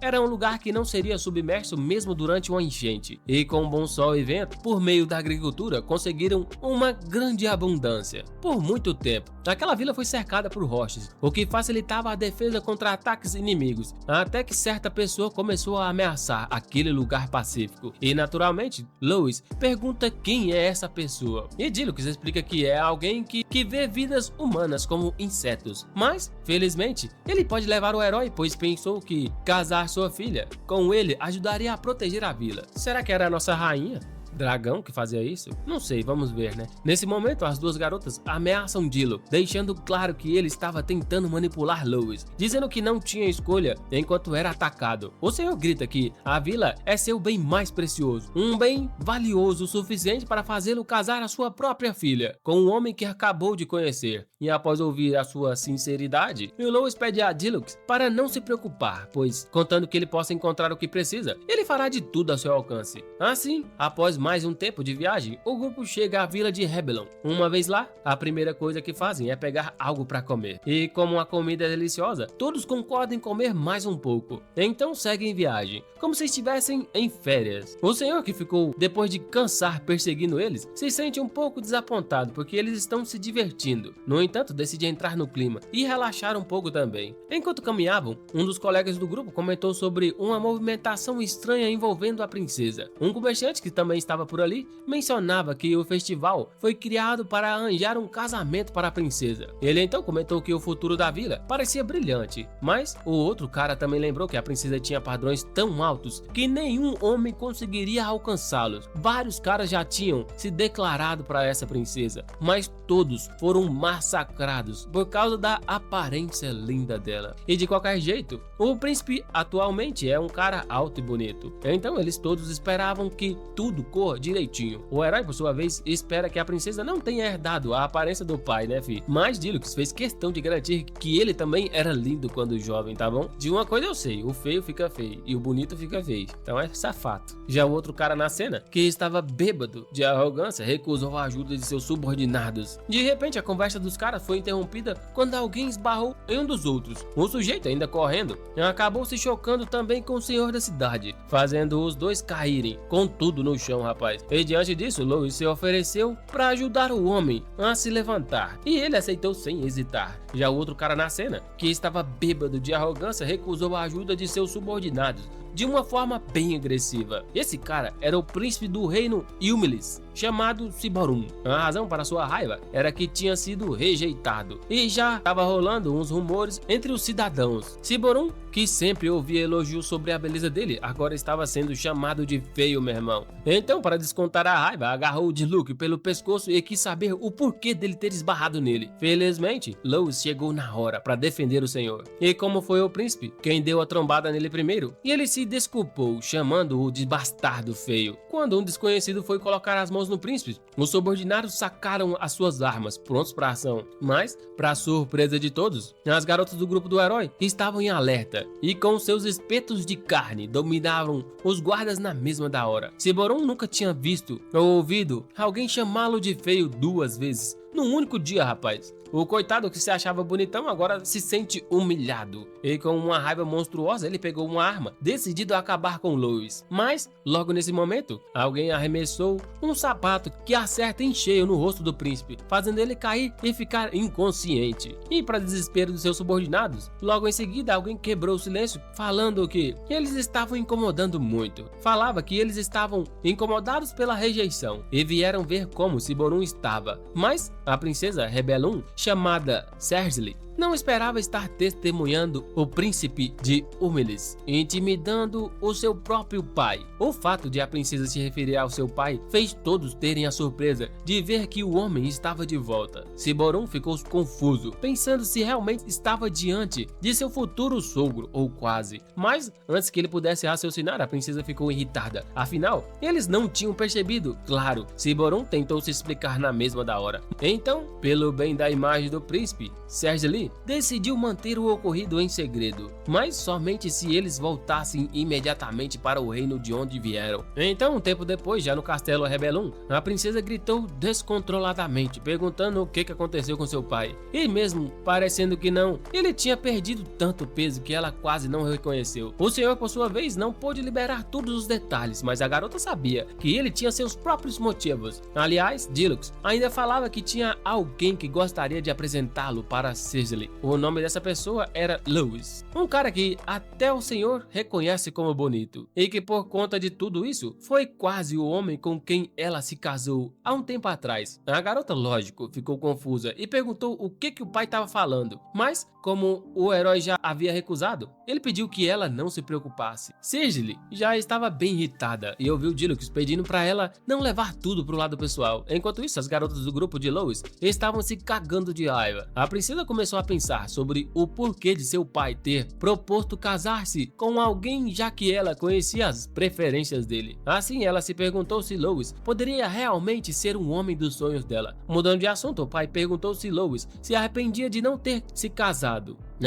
A: Era um lugar que não seria submerso mesmo durante uma enchente, e com bom sol e vento, por meio da agricultura, conseguiram uma grande abundância. Por muito tempo, aquela vila foi cercada por rochas, o que facilitava a defesa contra ataques inimigos, até que certa pessoa começou a ameaçar aquele lugar pacífico. E naturalmente, Lois pergunta quem é essa pessoa, e Diluc explica que é alguém que vê vidas humanas como insetos, mas, felizmente, ele pode levar o herói, pois pensou que casar sua filha com ele ajudaria a proteger a vila. Será que era a nossa rainha dragão que fazia isso? Não sei, vamos ver, né? Nesse momento, as duas garotas ameaçam Diluc, deixando claro que ele estava tentando manipular Lois, dizendo que não tinha escolha enquanto era atacado. O senhor grita que a vila é seu bem mais precioso, um bem valioso o suficiente para fazê-lo casar a sua própria filha com um homem que acabou de conhecer. E após ouvir a sua sinceridade, Lois pede a Diluc para não se preocupar, pois, contando que ele possa encontrar o que precisa, ele fará de tudo a seu alcance. Assim, após mais um tempo de viagem, o grupo chega à vila de Hebelun. Uma vez lá, a primeira coisa que fazem é pegar algo para comer. E como a comida é deliciosa, todos concordam em comer mais um pouco. Então seguem viagem, como se estivessem em férias. O senhor, que ficou depois de cansar perseguindo eles, se sente um pouco desapontado porque eles estão se divertindo. No entanto, decide entrar no clima e relaxar um pouco também. Enquanto caminhavam, um dos colegas do grupo comentou sobre uma movimentação estranha envolvendo a princesa. Um comerciante que também estava passava por ali mencionava que o festival foi criado para arranjar um casamento para a princesa. Ele então comentou que o futuro da vila parecia brilhante, mas o outro cara também lembrou que a princesa tinha padrões tão altos que nenhum homem conseguiria alcançá-los. Vários caras já tinham se declarado para essa princesa, mas todos foram massacrados por causa da aparência linda dela. E de qualquer jeito, o príncipe atualmente é um cara alto e bonito. Então eles todos esperavam que tudo corra direitinho. O herói, por sua vez, espera que a princesa não tenha herdado a aparência do pai, né, fi? Mas Diluc fez questão de garantir que ele também era lindo quando jovem, tá bom? De uma coisa eu sei, o feio fica feio e o bonito fica feio. Então é fato. Já o outro cara na cena, que estava bêbado de arrogância, recusou a ajuda de seus subordinados. De repente, a conversa dos caras foi interrompida quando alguém esbarrou em um dos outros. O sujeito, ainda correndo, acabou se chocando também com o senhor da cidade, fazendo os dois caírem com tudo no chão, rapaz. E diante disso, Lois se ofereceu para ajudar o homem a se levantar, e ele aceitou sem hesitar. Já o outro cara na cena, que estava bêbado de arrogância, recusou a ajuda de seus subordinados de uma forma bem agressiva. Esse cara era o príncipe do reino Ilmilis, chamado Ciborum. A razão para sua raiva era que tinha sido rejeitado, e já estava rolando uns rumores entre os cidadãos. Ciborum, que sempre ouvia elogios sobre a beleza dele, agora estava sendo chamado de feio, meu irmão. Então, para descontar a raiva, agarrou o Diluc pelo pescoço e quis saber o porquê dele ter esbarrado nele. Felizmente, Lois chegou na hora para defender o senhor. E como foi o príncipe quem deu a trombada nele primeiro, e ele se desculpou, chamando-o de bastardo feio. Quando um desconhecido foi colocar as mãos no príncipe, os subordinados sacaram as suas armas, prontos para ação. Mas, para surpresa de todos, as garotas do grupo do herói estavam em alerta e com seus espetos de carne dominavam os guardas na mesma da hora. Ciborum nunca tinha visto ou ouvido alguém chamá-lo de feio 2 vezes num único dia, rapaz. O coitado que se achava bonitão agora se sente humilhado. E com uma raiva monstruosa ele pegou uma arma, decidido a acabar com Lois. Mas, logo nesse momento, alguém arremessou um sapato que acerta em cheio no rosto do príncipe, fazendo ele cair e ficar inconsciente. E para desespero dos seus subordinados, logo em seguida alguém quebrou o silêncio, falando que eles estavam incomodando muito. Falava que eles estavam incomodados pela rejeição e vieram ver como Ciborum estava. Mas a princesa Rebelum, chamada Cersei, não esperava estar testemunhando o príncipe de Ilmilis intimidando o seu próprio pai. O fato de a princesa se referir ao seu pai fez todos terem a surpresa de ver que o homem estava de volta. Ciborum ficou confuso, pensando se realmente estava diante de seu futuro sogro, ou quase. Mas, antes que ele pudesse raciocinar, a princesa ficou irritada. Afinal, eles não tinham percebido. Claro, Ciborum tentou se explicar na mesma da hora. Então, pelo bem da imagem do príncipe, Cersei decidiu manter o ocorrido em segredo, mas somente se eles voltassem imediatamente para o reino de onde vieram. Então, um tempo depois, já no castelo Rebelum, a princesa gritou descontroladamente, perguntando o que aconteceu com seu pai. E mesmo parecendo que não, ele tinha perdido tanto peso que ela quase não reconheceu. O senhor, por sua vez, não pôde liberar todos os detalhes, mas a garota sabia que ele tinha seus próprios motivos. Aliás, Diluc ainda falava que tinha alguém que gostaria de apresentá-lo para Cersei. O nome dessa pessoa era Lois, um cara que até o senhor reconhece como bonito, e que por conta de tudo isso, foi quase o homem com quem ela se casou há um tempo atrás. A garota, lógico, ficou confusa e perguntou o que o pai estava falando, mas como o herói já havia recusado, ele pediu que ela não se preocupasse. Cersei já estava bem irritada e ouviu Diluc pedindo para ela não levar tudo pro lado pessoal. Enquanto isso, as garotas do grupo de Lois estavam se cagando de raiva. A princesa começou a pensar sobre o porquê de seu pai ter proposto casar-se com alguém, já que ela conhecia as preferências dele. Assim, ela se perguntou se Lois poderia realmente ser um homem dos sonhos dela. Mudando de assunto, o pai perguntou se Lois se arrependia de não ter se casado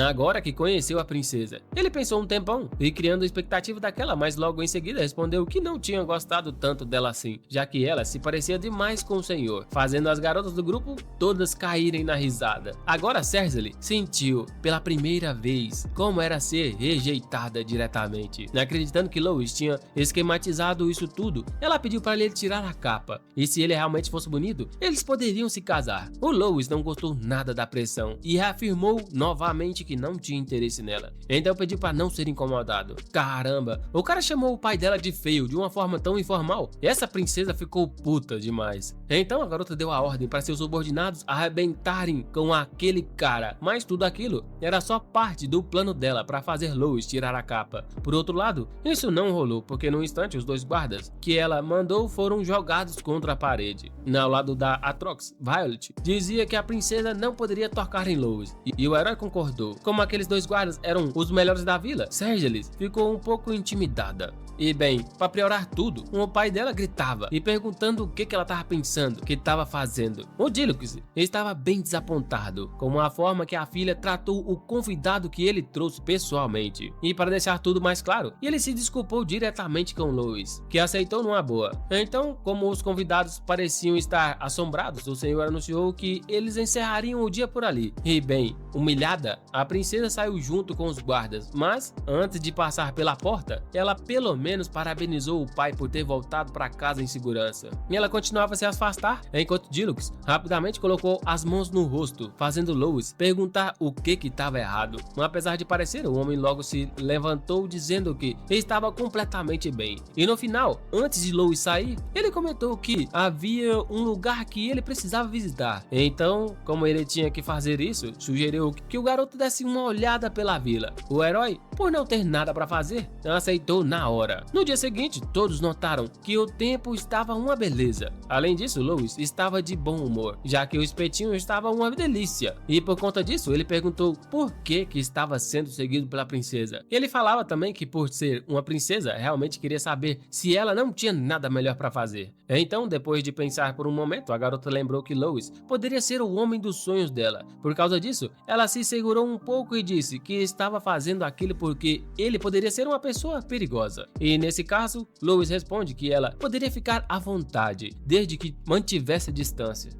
A: agora que conheceu a princesa. Ele pensou um tempão e criando expectativa daquela, mas logo em seguida respondeu que não tinha gostado tanto dela assim, já que ela se parecia demais com o senhor, fazendo as garotas do grupo todas caírem na risada. Agora Cersei sentiu pela primeira vez como era ser rejeitada diretamente. Acreditando que Lois tinha esquematizado isso tudo, ela pediu para ele tirar a capa, e se ele realmente fosse bonito, eles poderiam se casar. O Lois não gostou nada da pressão e reafirmou novamente claramente que não tinha interesse nela. Então pediu pra não ser incomodado. Caramba, o cara chamou o pai dela de feio de uma forma tão informal. E essa princesa ficou puta demais. Então a garota deu a ordem para seus subordinados arrebentarem com aquele cara. Mas tudo aquilo era só parte do plano dela para fazer Lois tirar a capa. Por outro lado, isso não rolou, porque no instante os 2 guardas que ela mandou foram jogados contra a parede. Ao lado da Atrox, Violet dizia que a princesa não poderia tocar em Lois, e o herói concordou. Como aqueles 2 guardas eram os melhores da vila, Sergelis ficou um pouco intimidada. E bem, para piorar tudo, o pai dela gritava e perguntando o que ela estava pensando, o que estava fazendo. O Dilux estava bem desapontado com a forma que a filha tratou o convidado que ele trouxe pessoalmente. E para deixar tudo mais claro, ele se desculpou diretamente com Lois, que aceitou numa boa. Então, como os convidados pareciam estar assombrados, o senhor anunciou que eles encerrariam o dia por ali. E bem, humilhada, a princesa saiu junto com os guardas, mas antes de passar pela porta, ela pelo menos parabenizou o pai por ter voltado para casa em segurança. E ela continuava a se afastar, enquanto Dilux rapidamente colocou as mãos no rosto, fazendo Lois perguntar o que estava errado. Apesar de parecer, o homem logo se levantou dizendo que estava completamente bem. E no final, antes de Lois sair, ele comentou que havia um lugar que ele precisava visitar. Então, como ele tinha que fazer isso, sugeriu que o garoto desse uma olhada pela vila. O herói, por não ter nada para fazer, aceitou na hora. No dia seguinte, todos notaram que o tempo estava uma beleza. Além disso, Lois estava de bom humor, já que o espetinho estava uma delícia. E por conta disso, ele perguntou por que estava sendo seguido pela princesa. Ele falava também que por ser uma princesa, realmente queria saber se ela não tinha nada melhor para fazer. Então, depois de pensar por um momento, a garota lembrou que Lois poderia ser o homem dos sonhos dela. Por causa disso, ela se segurou um pouco e disse que estava fazendo aquilo porque ele poderia ser uma pessoa perigosa. E nesse caso, Lois responde que ela poderia ficar à vontade, desde que mantivesse a distância.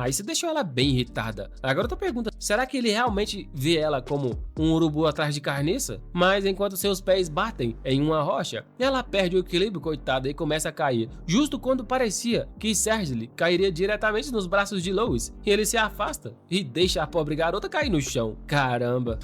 A: Isso deixou ela bem irritada. A garota pergunta, será que ele realmente vê ela como um urubu atrás de carniça? Mas enquanto seus pés batem em uma rocha, ela perde o equilíbrio, coitada, e começa a cair. Justo quando parecia que Sergei cairia diretamente nos braços de Lois, e ele se afasta e deixa a pobre garota cair no chão. Caramba!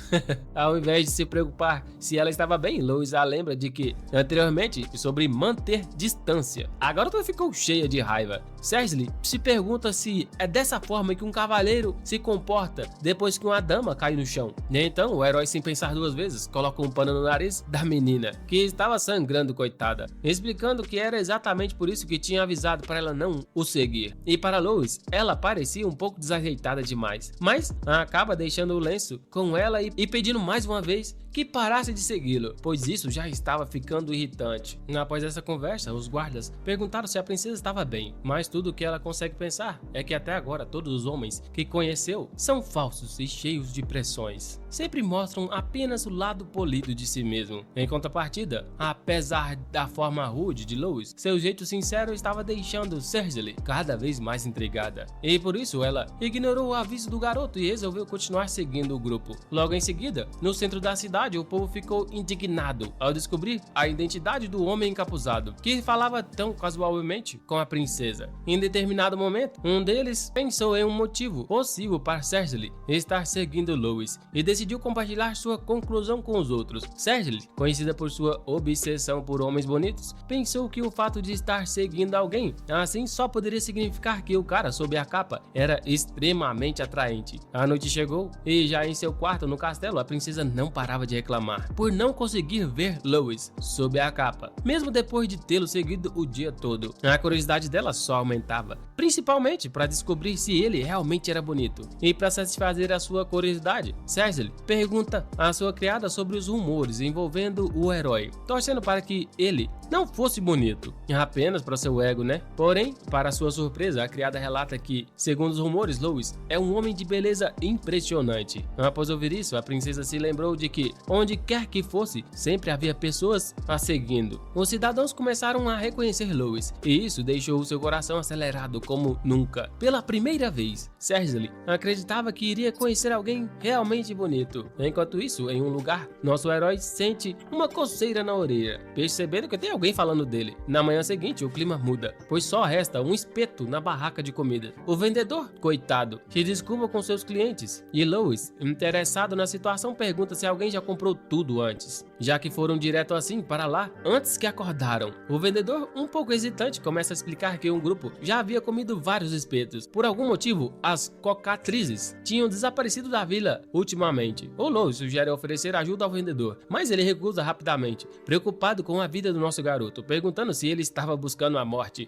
A: Ao invés de se preocupar se ela estava bem, Lois a lembra de que anteriormente sobre manter distância. A garota ficou cheia de raiva. Sergei se pergunta se é dessa forma que um cavaleiro se comporta depois que uma dama cai no chão. Então, o herói, sem pensar 2 vezes, coloca um pano no nariz da menina, que estava sangrando, coitada, explicando que era exatamente por isso que tinha avisado para ela não o seguir. E para Lois, ela parecia um pouco desajeitada demais, mas acaba deixando o lenço com ela e pedindo mais uma vez que parasse de segui-lo, pois isso já estava ficando irritante. Após essa conversa, os guardas perguntaram se a princesa estava bem, mas tudo o que ela consegue pensar é que até agora todos os homens que conheceu são falsos e cheios de pressões. Sempre mostram apenas o lado polido de si mesmo. Em contrapartida, apesar da forma rude de Lois, seu jeito sincero estava deixando Sergei cada vez mais intrigada. E por isso ela ignorou o aviso do garoto e resolveu continuar seguindo o grupo. Logo em seguida, no centro da cidade, o povo ficou indignado ao descobrir a identidade do homem encapuzado, que falava tão casualmente com a princesa. Em determinado momento, um deles pensou em um motivo possível para Sergei estar seguindo Lois e decidiu compartilhar sua conclusão com os outros. Sergei, conhecida por sua obsessão por homens bonitos, pensou que o fato de estar seguindo alguém assim só poderia significar que o cara sob a capa era extremamente atraente. A noite chegou e já em seu quarto no castelo, a princesa não parava de reclamar por não conseguir ver Lois sob a capa, mesmo depois de tê-lo seguido o dia todo. A curiosidade dela só aumentava, principalmente para descobrir se ele realmente era bonito. E para satisfazer a sua curiosidade, Sergei pergunta à sua criada sobre os rumores envolvendo o herói, torcendo para que ele não fosse bonito, apenas para seu ego, né? Porém, para sua surpresa, a criada relata que, segundo os rumores, Lois é um homem de beleza impressionante. Após ouvir isso, a princesa se lembrou de que, onde quer que fosse, sempre havia pessoas a seguindo. Os cidadãos começaram a reconhecer Lois, e isso deixou seu coração acelerado como nunca. Pela primeira vez, Sergei acreditava que iria conhecer alguém realmente bonito. Enquanto isso, em um lugar, nosso herói sente uma coceira na orelha, percebendo que tem alguém falando dele. Na manhã seguinte, o clima muda, pois só resta um espeto na barraca de comida. O vendedor, coitado, se desculpa com seus clientes, e Lois, interessada interessado na situação, pergunta se alguém já comprou tudo antes, já que foram direto assim para lá antes que acordaram. O vendedor, um pouco hesitante, começa a explicar que um grupo já havia comido vários espetos. Por algum motivo, as cocatrizes tinham desaparecido da vila ultimamente. O Louis sugere oferecer ajuda ao vendedor, mas ele recusa rapidamente, preocupado com a vida do nosso garoto, perguntando se ele estava buscando a morte.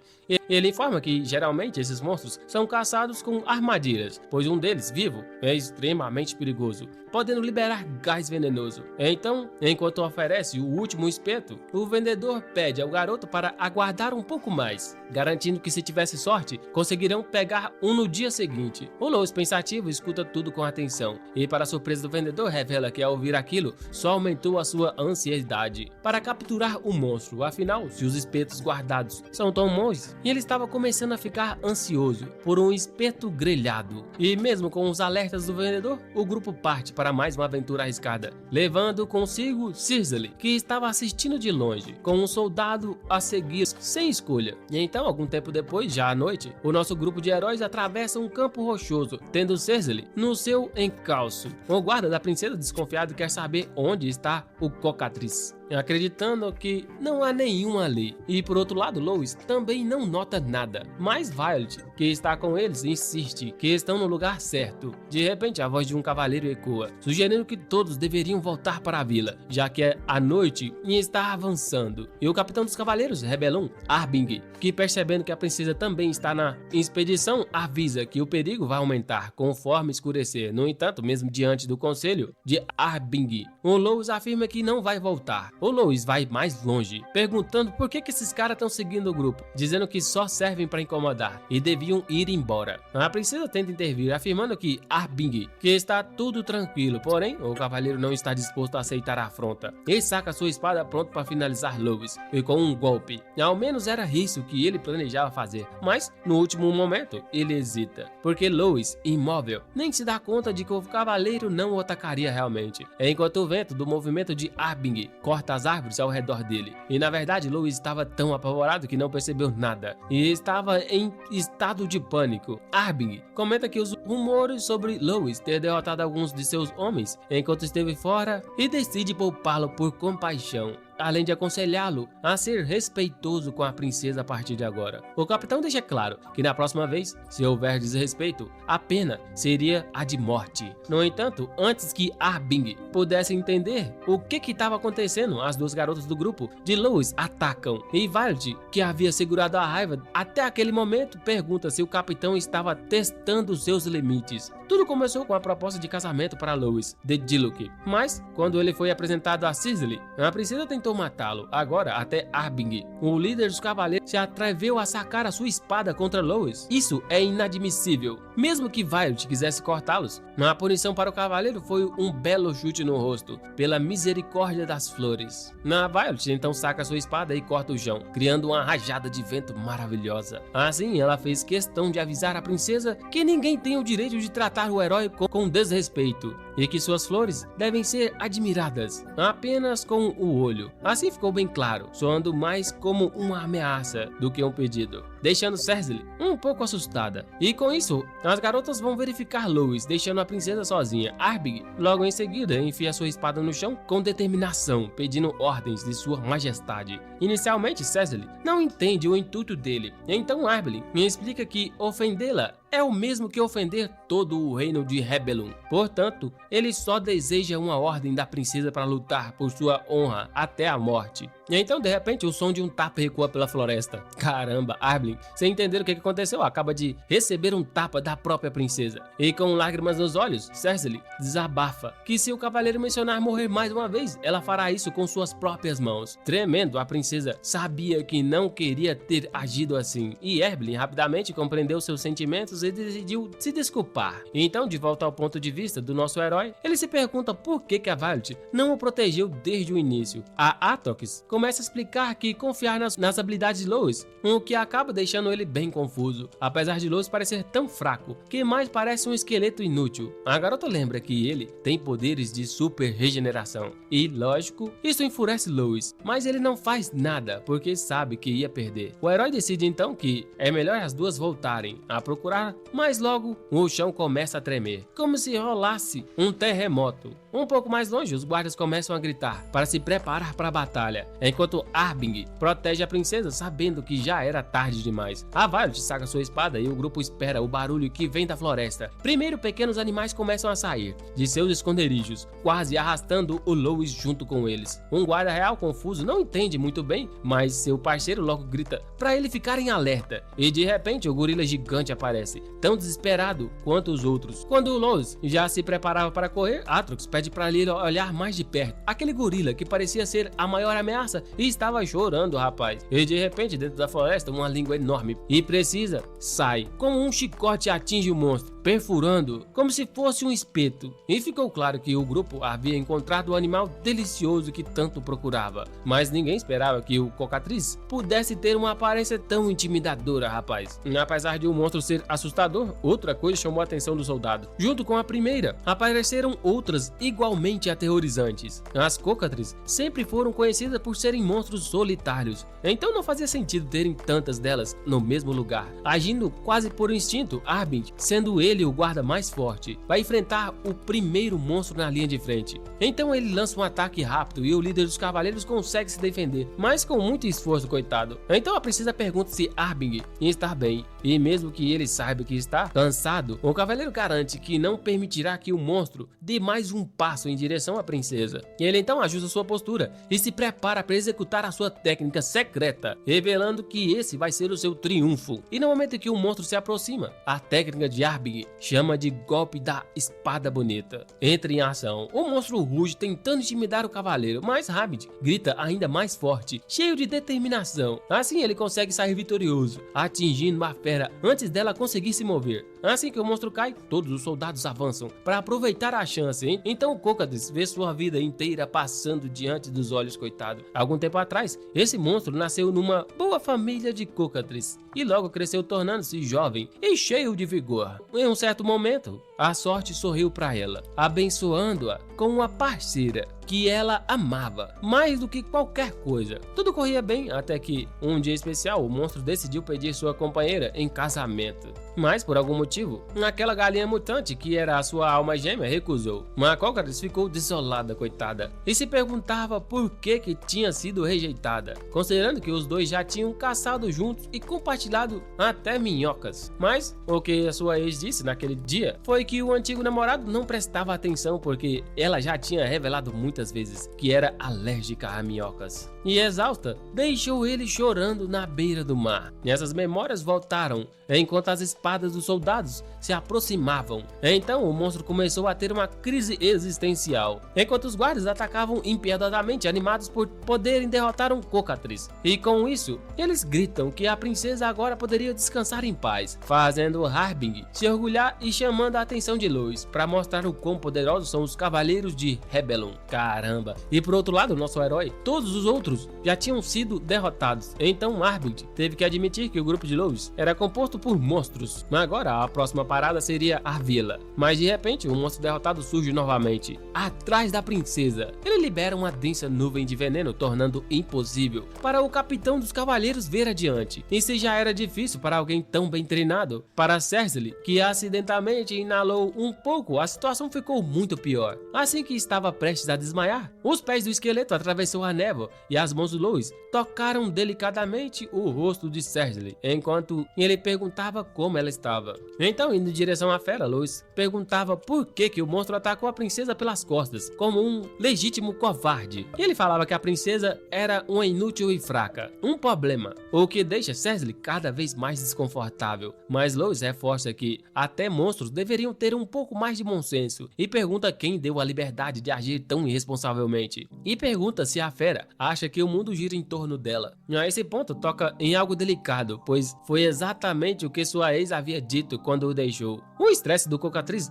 A: Ele informa que geralmente esses monstros são caçados com armadilhas, pois um deles, vivo, é extremamente perigoso, podendo liberar gás venenoso. Então, enquanto oferece o último espeto, o vendedor pede ao garoto para aguardar um pouco mais, garantindo que se tivesse sorte, conseguirão pegar um no dia seguinte. O Louis, pensativo, escuta tudo com atenção e, para surpresa do vendedor, revela que ao ouvir aquilo, só aumentou a sua ansiedade para capturar o monstro. Afinal, se os espetos guardados são tão bons, ele estava começando a ficar ansioso por um espeto grelhado. E mesmo com os alertas do vendedor, o grupo parte para mais uma aventura arriscada, levando consigo Sisley, que estava assistindo de longe, com um soldado a seguir sem escolha. E então, algum tempo depois, já à noite, o nosso grupo de heróis atravessa um campo rochoso, tendo Sisley no seu encalço. O guarda da princesa, desconfiado, quer saber onde está o cocatriz, acreditando que não há nenhum ali. E por outro lado, Louis também não nota nada, mas Violet, que está com eles, insiste que estão no lugar certo. De repente, a voz de um cavaleiro ecoa, sugerindo que todos deveriam voltar para a vila, já que é a noite e está avançando. E o capitão dos cavaleiros, Rebelon, Arbing, que percebendo que a princesa também está na expedição, avisa que o perigo vai aumentar conforme escurecer. No entanto, mesmo diante do conselho de Arbing, o Louis afirma que não vai voltar. O Louis vai mais longe, perguntando por que esses caras estão seguindo o grupo, dizendo que só servem para incomodar e deviam ir embora. A princesa tenta intervir, afirmando que Arbing, que está tudo tranquilo, porém o cavaleiro não está disposto a aceitar a afronta. Ele saca sua espada pronto para finalizar Louis, e com um golpe. Ao menos era isso que ele planejava fazer, mas no último momento ele hesita, porque Louis, imóvel, nem se dá conta de que o cavaleiro não o atacaria realmente, enquanto o vento do movimento de Arbing corta as árvores ao redor dele. E na verdade, Louis estava tão apavorado que não percebeu nada e estava em estado de pânico. Arbing comenta que os rumores sobre Louis ter derrotado alguns de seus homens enquanto esteve fora e decide poupá-lo por compaixão, além de aconselhá-lo a ser respeitoso com a princesa a partir de agora. O capitão deixa claro que na próxima vez, se houver desrespeito, a pena seria a de morte. No entanto, antes que Arbing pudesse entender o que estava acontecendo, as duas garotas do grupo de Louis atacam, e Violet, que havia segurado a raiva até aquele momento, pergunta se o capitão estava testando seus limites. Tudo começou com a proposta de casamento para Louis de Diluc, mas quando ele foi apresentado a Sisley, a princesa tentou matá-lo. Agora até Arbing, o líder dos cavaleiros, se atreveu a sacar a sua espada contra Louis. Isso é inadmissível. Mesmo que Violet quisesse cortá-los, a punição para o cavaleiro foi um belo chute no rosto, pela misericórdia das flores. Violet então saca sua espada e corta o chão, criando uma rajada de vento maravilhosa. Assim, ela fez questão de avisar a princesa que ninguém tem o direito de tratar o herói com desrespeito, e que suas flores devem ser admiradas apenas com o olho. Assim ficou bem claro, soando mais como uma ameaça do que um pedido, deixando Cersei um pouco assustada. E com isso, as garotas vão verificar Louis, deixando a princesa sozinha. Arbing logo em seguida enfia sua espada no chão com determinação, pedindo ordens de sua majestade. Inicialmente, Cersei não entende o intuito dele, então Arbing me explica que ofendê-la é o mesmo que ofender todo o reino de Rebelon. Portanto, ele só deseja uma ordem da princesa para lutar por sua honra até a morte. E então, de repente, o som de um tapa ecoa pela floresta. Caramba, Arbing, sem entender o que aconteceu, acaba de receber um tapa da própria princesa. E com lágrimas nos olhos, Cersei desabafa que se o cavaleiro mencionar morrer mais uma vez, ela fará isso com suas próprias mãos. Tremendo, a princesa sabia que não queria ter agido assim. E Arbing rapidamente compreendeu seus sentimentos e decidiu se desculpar. E então, de volta ao ponto de vista do nosso herói, ele se pergunta por que a Violet não o protegeu desde o início. A Atox começa a explicar que confiar nas habilidades de Louis, o que acaba deixando ele bem confuso, apesar de Lois parecer tão fraco, que mais parece um esqueleto inútil. A garota lembra que ele tem poderes de super regeneração, e, lógico, isso enfurece Lois, mas ele não faz nada, porque sabe que ia perder. O herói decide então que é melhor as duas voltarem a procurar, mas logo o chão começa a tremer, como se rolasse um terremoto. Um pouco mais longe, os guardas começam a gritar para se preparar para a batalha, enquanto Arbing protege a princesa sabendo que já era tarde demais. A Violet saca sua espada e o grupo espera o barulho que vem da floresta. Primeiro, pequenos animais começam a sair de seus esconderijos, quase arrastando o Lois junto com eles. Um guarda real confuso não entende muito bem, mas seu parceiro logo grita para ele ficar em alerta, e de repente o gorila gigante aparece, tão desesperado quanto os outros. Quando o Lois já se preparava para correr, Atrox pede para ele olhar mais de perto aquele gorila que parecia ser a maior ameaça e estava chorando, rapaz. E de repente, dentro da floresta, uma língua enorme e precisa sai, como um chicote atinge o monstro, perfurando como se fosse um espeto. E ficou claro que o grupo havia encontrado o animal delicioso que tanto procurava, mas ninguém esperava que o Cocatriz pudesse ter uma aparência tão intimidadora, rapaz. Apesar de o monstro ser assustador, outra coisa chamou a atenção do soldado. Junto com a primeira, apareceram outras igualmente aterrorizantes. As Cocatriz sempre foram conhecidas por serem monstros solitários, então não fazia sentido terem tantas delas no mesmo lugar. Agindo quase por instinto, Arbing, sendo ele o guarda mais forte, vai enfrentar o primeiro monstro na linha de frente. Então ele lança um ataque rápido e o líder dos cavaleiros consegue se defender, mas com muito esforço, coitado. Então a princesa pergunta se Arbing está bem, e mesmo que ele saiba que está cansado, o cavaleiro garante que não permitirá que o monstro dê mais um passo em direção à princesa. Ele então ajusta sua postura e se prepara para executar a sua técnica secreta, revelando que esse vai ser o seu triunfo. E no momento em que o monstro se aproxima, a técnica de Arbing chama de golpe da espada bonita. Entra em ação. O monstro ruge tentando intimidar o cavaleiro, mas Arbing grita ainda mais forte, cheio de determinação. Assim ele consegue sair vitorioso, atingindo a fera antes dela conseguir se mover. Assim que o monstro cai, todos os soldados avançam para aproveitar a chance, hein? Então o Cocatriz vê sua vida inteira passando diante dos olhos, coitado. Algum tempo atrás, esse monstro nasceu numa boa família de Cocatriz e logo cresceu tornando-se jovem e cheio de vigor. Em um certo momento, a sorte sorriu para ela, abençoando-a com uma parceira que ela amava mais do que qualquer coisa. Tudo corria bem até que, um dia especial, o monstro decidiu pedir sua companheira em casamento. Mas, por algum motivo, aquela galinha mutante, que era a sua alma gêmea, recusou. A Cocatriz ficou desolada, coitada, e se perguntava por que tinha sido rejeitada, considerando que os dois já tinham caçado juntos e compartilhado até minhocas. Mas, o que a sua ex disse naquele dia foi que o antigo namorado não prestava atenção porque ela já tinha revelado muitas vezes que era alérgica a minhocas. E exausta, deixou ele chorando na beira do mar. E essas memórias voltaram enquanto as espadas dos soldados se aproximavam. Então o monstro começou a ter uma crise existencial, enquanto os guardas atacavam impiedosamente, animados por poderem derrotar um Cocatriz. E com isso, eles gritam que a princesa agora poderia descansar em paz, fazendo Arbing se orgulhar e chamando a atenção de Lois para mostrar o quão poderosos são os cavaleiros de Rebellion. Caramba! E por outro lado, nosso herói, todos os outros já tinham sido derrotados. Então Arbing teve que admitir que o grupo de Lois era composto por monstros. Agora a próxima parada seria a vila. Mas de repente, um monstro derrotado surge novamente, atrás da princesa. Ele libera uma densa nuvem de veneno, tornando impossível para o capitão dos cavaleiros ver adiante. E se já era difícil para alguém tão bem treinado, para Cersei, que acidentalmente inalou um pouco, a situação ficou muito pior. Assim que estava prestes a desmaiar, os pés do esqueleto atravessou a névoa e as mãos de Lois tocaram delicadamente o rosto de Cersei, enquanto ele perguntava como ela estava. Então, indo em direção à fera, Lois perguntava por que o monstro atacou a princesa pelas costas, como um legítimo covarde. E ele falava que a princesa era uma inútil e fraca, um problema, o que deixa Cersei cada vez mais desconfortável. Mas Lois reforça que até monstros deveriam ter um pouco mais de bom senso e pergunta quem deu a liberdade de agir tão irresponsavelmente. E pergunta se a fera acha que o mundo gira em torno dela. A esse ponto toca em algo delicado, pois foi exatamente o que sua ex havia dito quando o deixou. O estresse do Cocatriz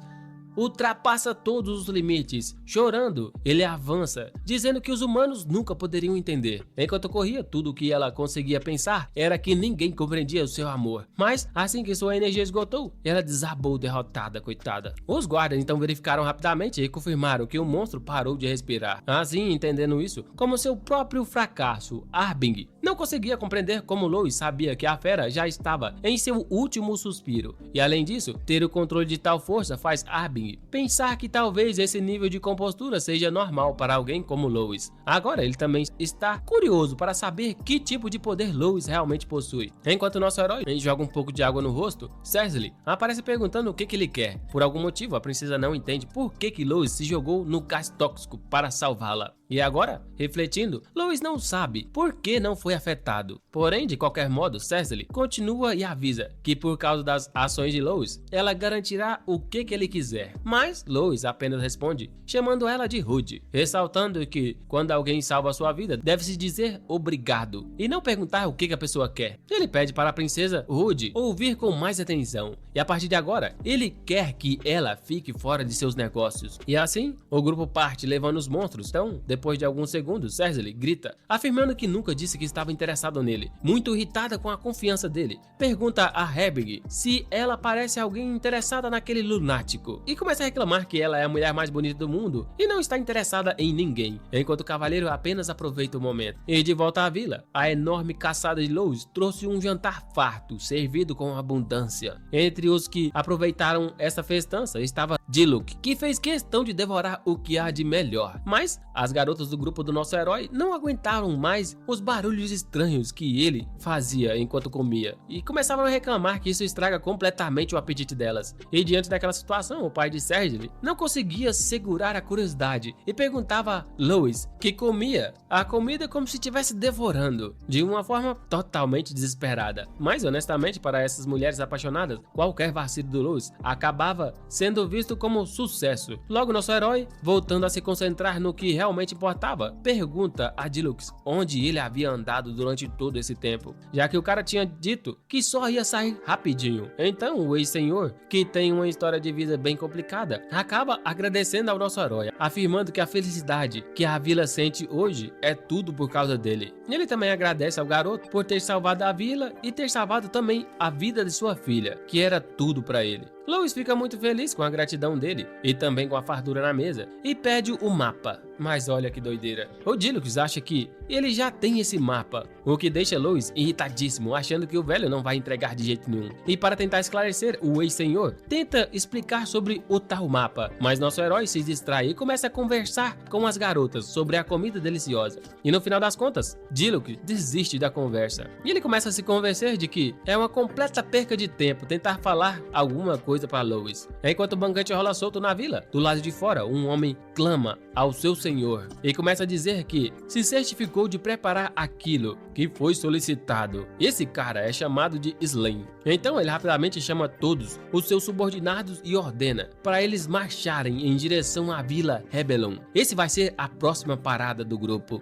A: ultrapassa todos os limites. Chorando, ele avança, dizendo que os humanos nunca poderiam entender. Enquanto corria, tudo o que ela conseguia pensar era que ninguém compreendia o seu amor. Mas, assim que sua energia esgotou, ela desabou derrotada, coitada. Os guardas então verificaram rapidamente e confirmaram que o monstro parou de respirar. Assim, entendendo isso como seu próprio fracasso, Arbing não conseguia compreender como Lois sabia que a fera já estava em seu último suspiro. E além disso, ter o controle de tal força faz Arbing pensar que talvez esse nível de compostura seja normal para alguém como Lois. Agora ele também está curioso para saber que tipo de poder Lois realmente possui. Enquanto nosso herói joga um pouco de água no rosto, Cersei aparece perguntando o que ele quer. Por algum motivo, a princesa não entende por que Lois se jogou no gás tóxico para salvá-la. E agora, refletindo, Lois não sabe por que não foi afetado. Porém, de qualquer modo, Cersei continua e avisa que por causa das ações de Lois, ela garantirá o que ele quiser. Mas Lois apenas responde, chamando ela de rude, ressaltando que quando alguém salva sua vida, deve-se dizer obrigado e não perguntar o que a pessoa quer. Ele pede para a princesa Rude ouvir com mais atenção e a partir de agora, ele quer que ela fique fora de seus negócios. E assim, o grupo parte levando os monstros. Então, depois de alguns segundos, Cersei grita, afirmando que nunca disse que estava interessado nele. Muito irritada com a confiança dele, pergunta a Arbing se ela parece alguém interessada naquele lunático e começa a reclamar que ela é a mulher mais bonita do mundo e não está interessada em ninguém, enquanto o cavaleiro apenas aproveita o momento. E de volta à vila, a enorme caçada de Lois trouxe um jantar farto, servido com abundância. Entre os que aproveitaram essa festança estava Diluc, que fez questão de devorar o que há de melhor. Mas as garotas do grupo do nosso herói não aguentaram mais os barulhos estranhos que ele fazia enquanto comia e começavam a reclamar que isso estraga completamente o apetite delas. E diante daquela situação, o pai de Cersei não conseguia segurar a curiosidade e perguntava a Lois, que comia a comida como se estivesse devorando, de uma forma totalmente desesperada. Mas honestamente, para essas mulheres apaixonadas, qualquer vacilo do Lois acabava sendo visto como sucesso. Logo, nosso herói, voltando a se concentrar no que realmente importava, pergunta a Diluc onde ele havia andado durante todo esse tempo, já que o cara tinha dito que só ia sair rapidinho. Então o ex-senhor, que tem uma história de vida bem complicada, acaba agradecendo ao nosso herói, afirmando que a felicidade que a vila sente hoje é tudo por causa dele. Ele também agradece ao garoto por ter salvado a vila e ter salvado também a vida de sua filha, que era tudo para ele. Lois fica muito feliz com a gratidão dele e também com a fartura na mesa e pede o mapa. Mas olha que doideira. O Diluc acha que ele já tem esse mapa, o que deixa Lois irritadíssimo, achando que o velho não vai entregar de jeito nenhum. E para tentar esclarecer, o ex-senhor tenta explicar sobre o tal mapa, mas nosso herói se distrai e começa a conversar com as garotas sobre a comida deliciosa. E no final das contas, Diluc desiste da conversa. E ele começa a se convencer de que é uma completa perca de tempo tentar falar alguma coisa para Lois. Enquanto o banquete rola solto na vila, do lado de fora, um homem clama ao seu senhor e começa a dizer que se certificou de preparar aquilo que foi solicitado. Esse cara é chamado de Slain. Então ele rapidamente chama todos os seus subordinados e ordena para eles marcharem em direção à Vila Rebellion. Esse vai ser a próxima parada do grupo.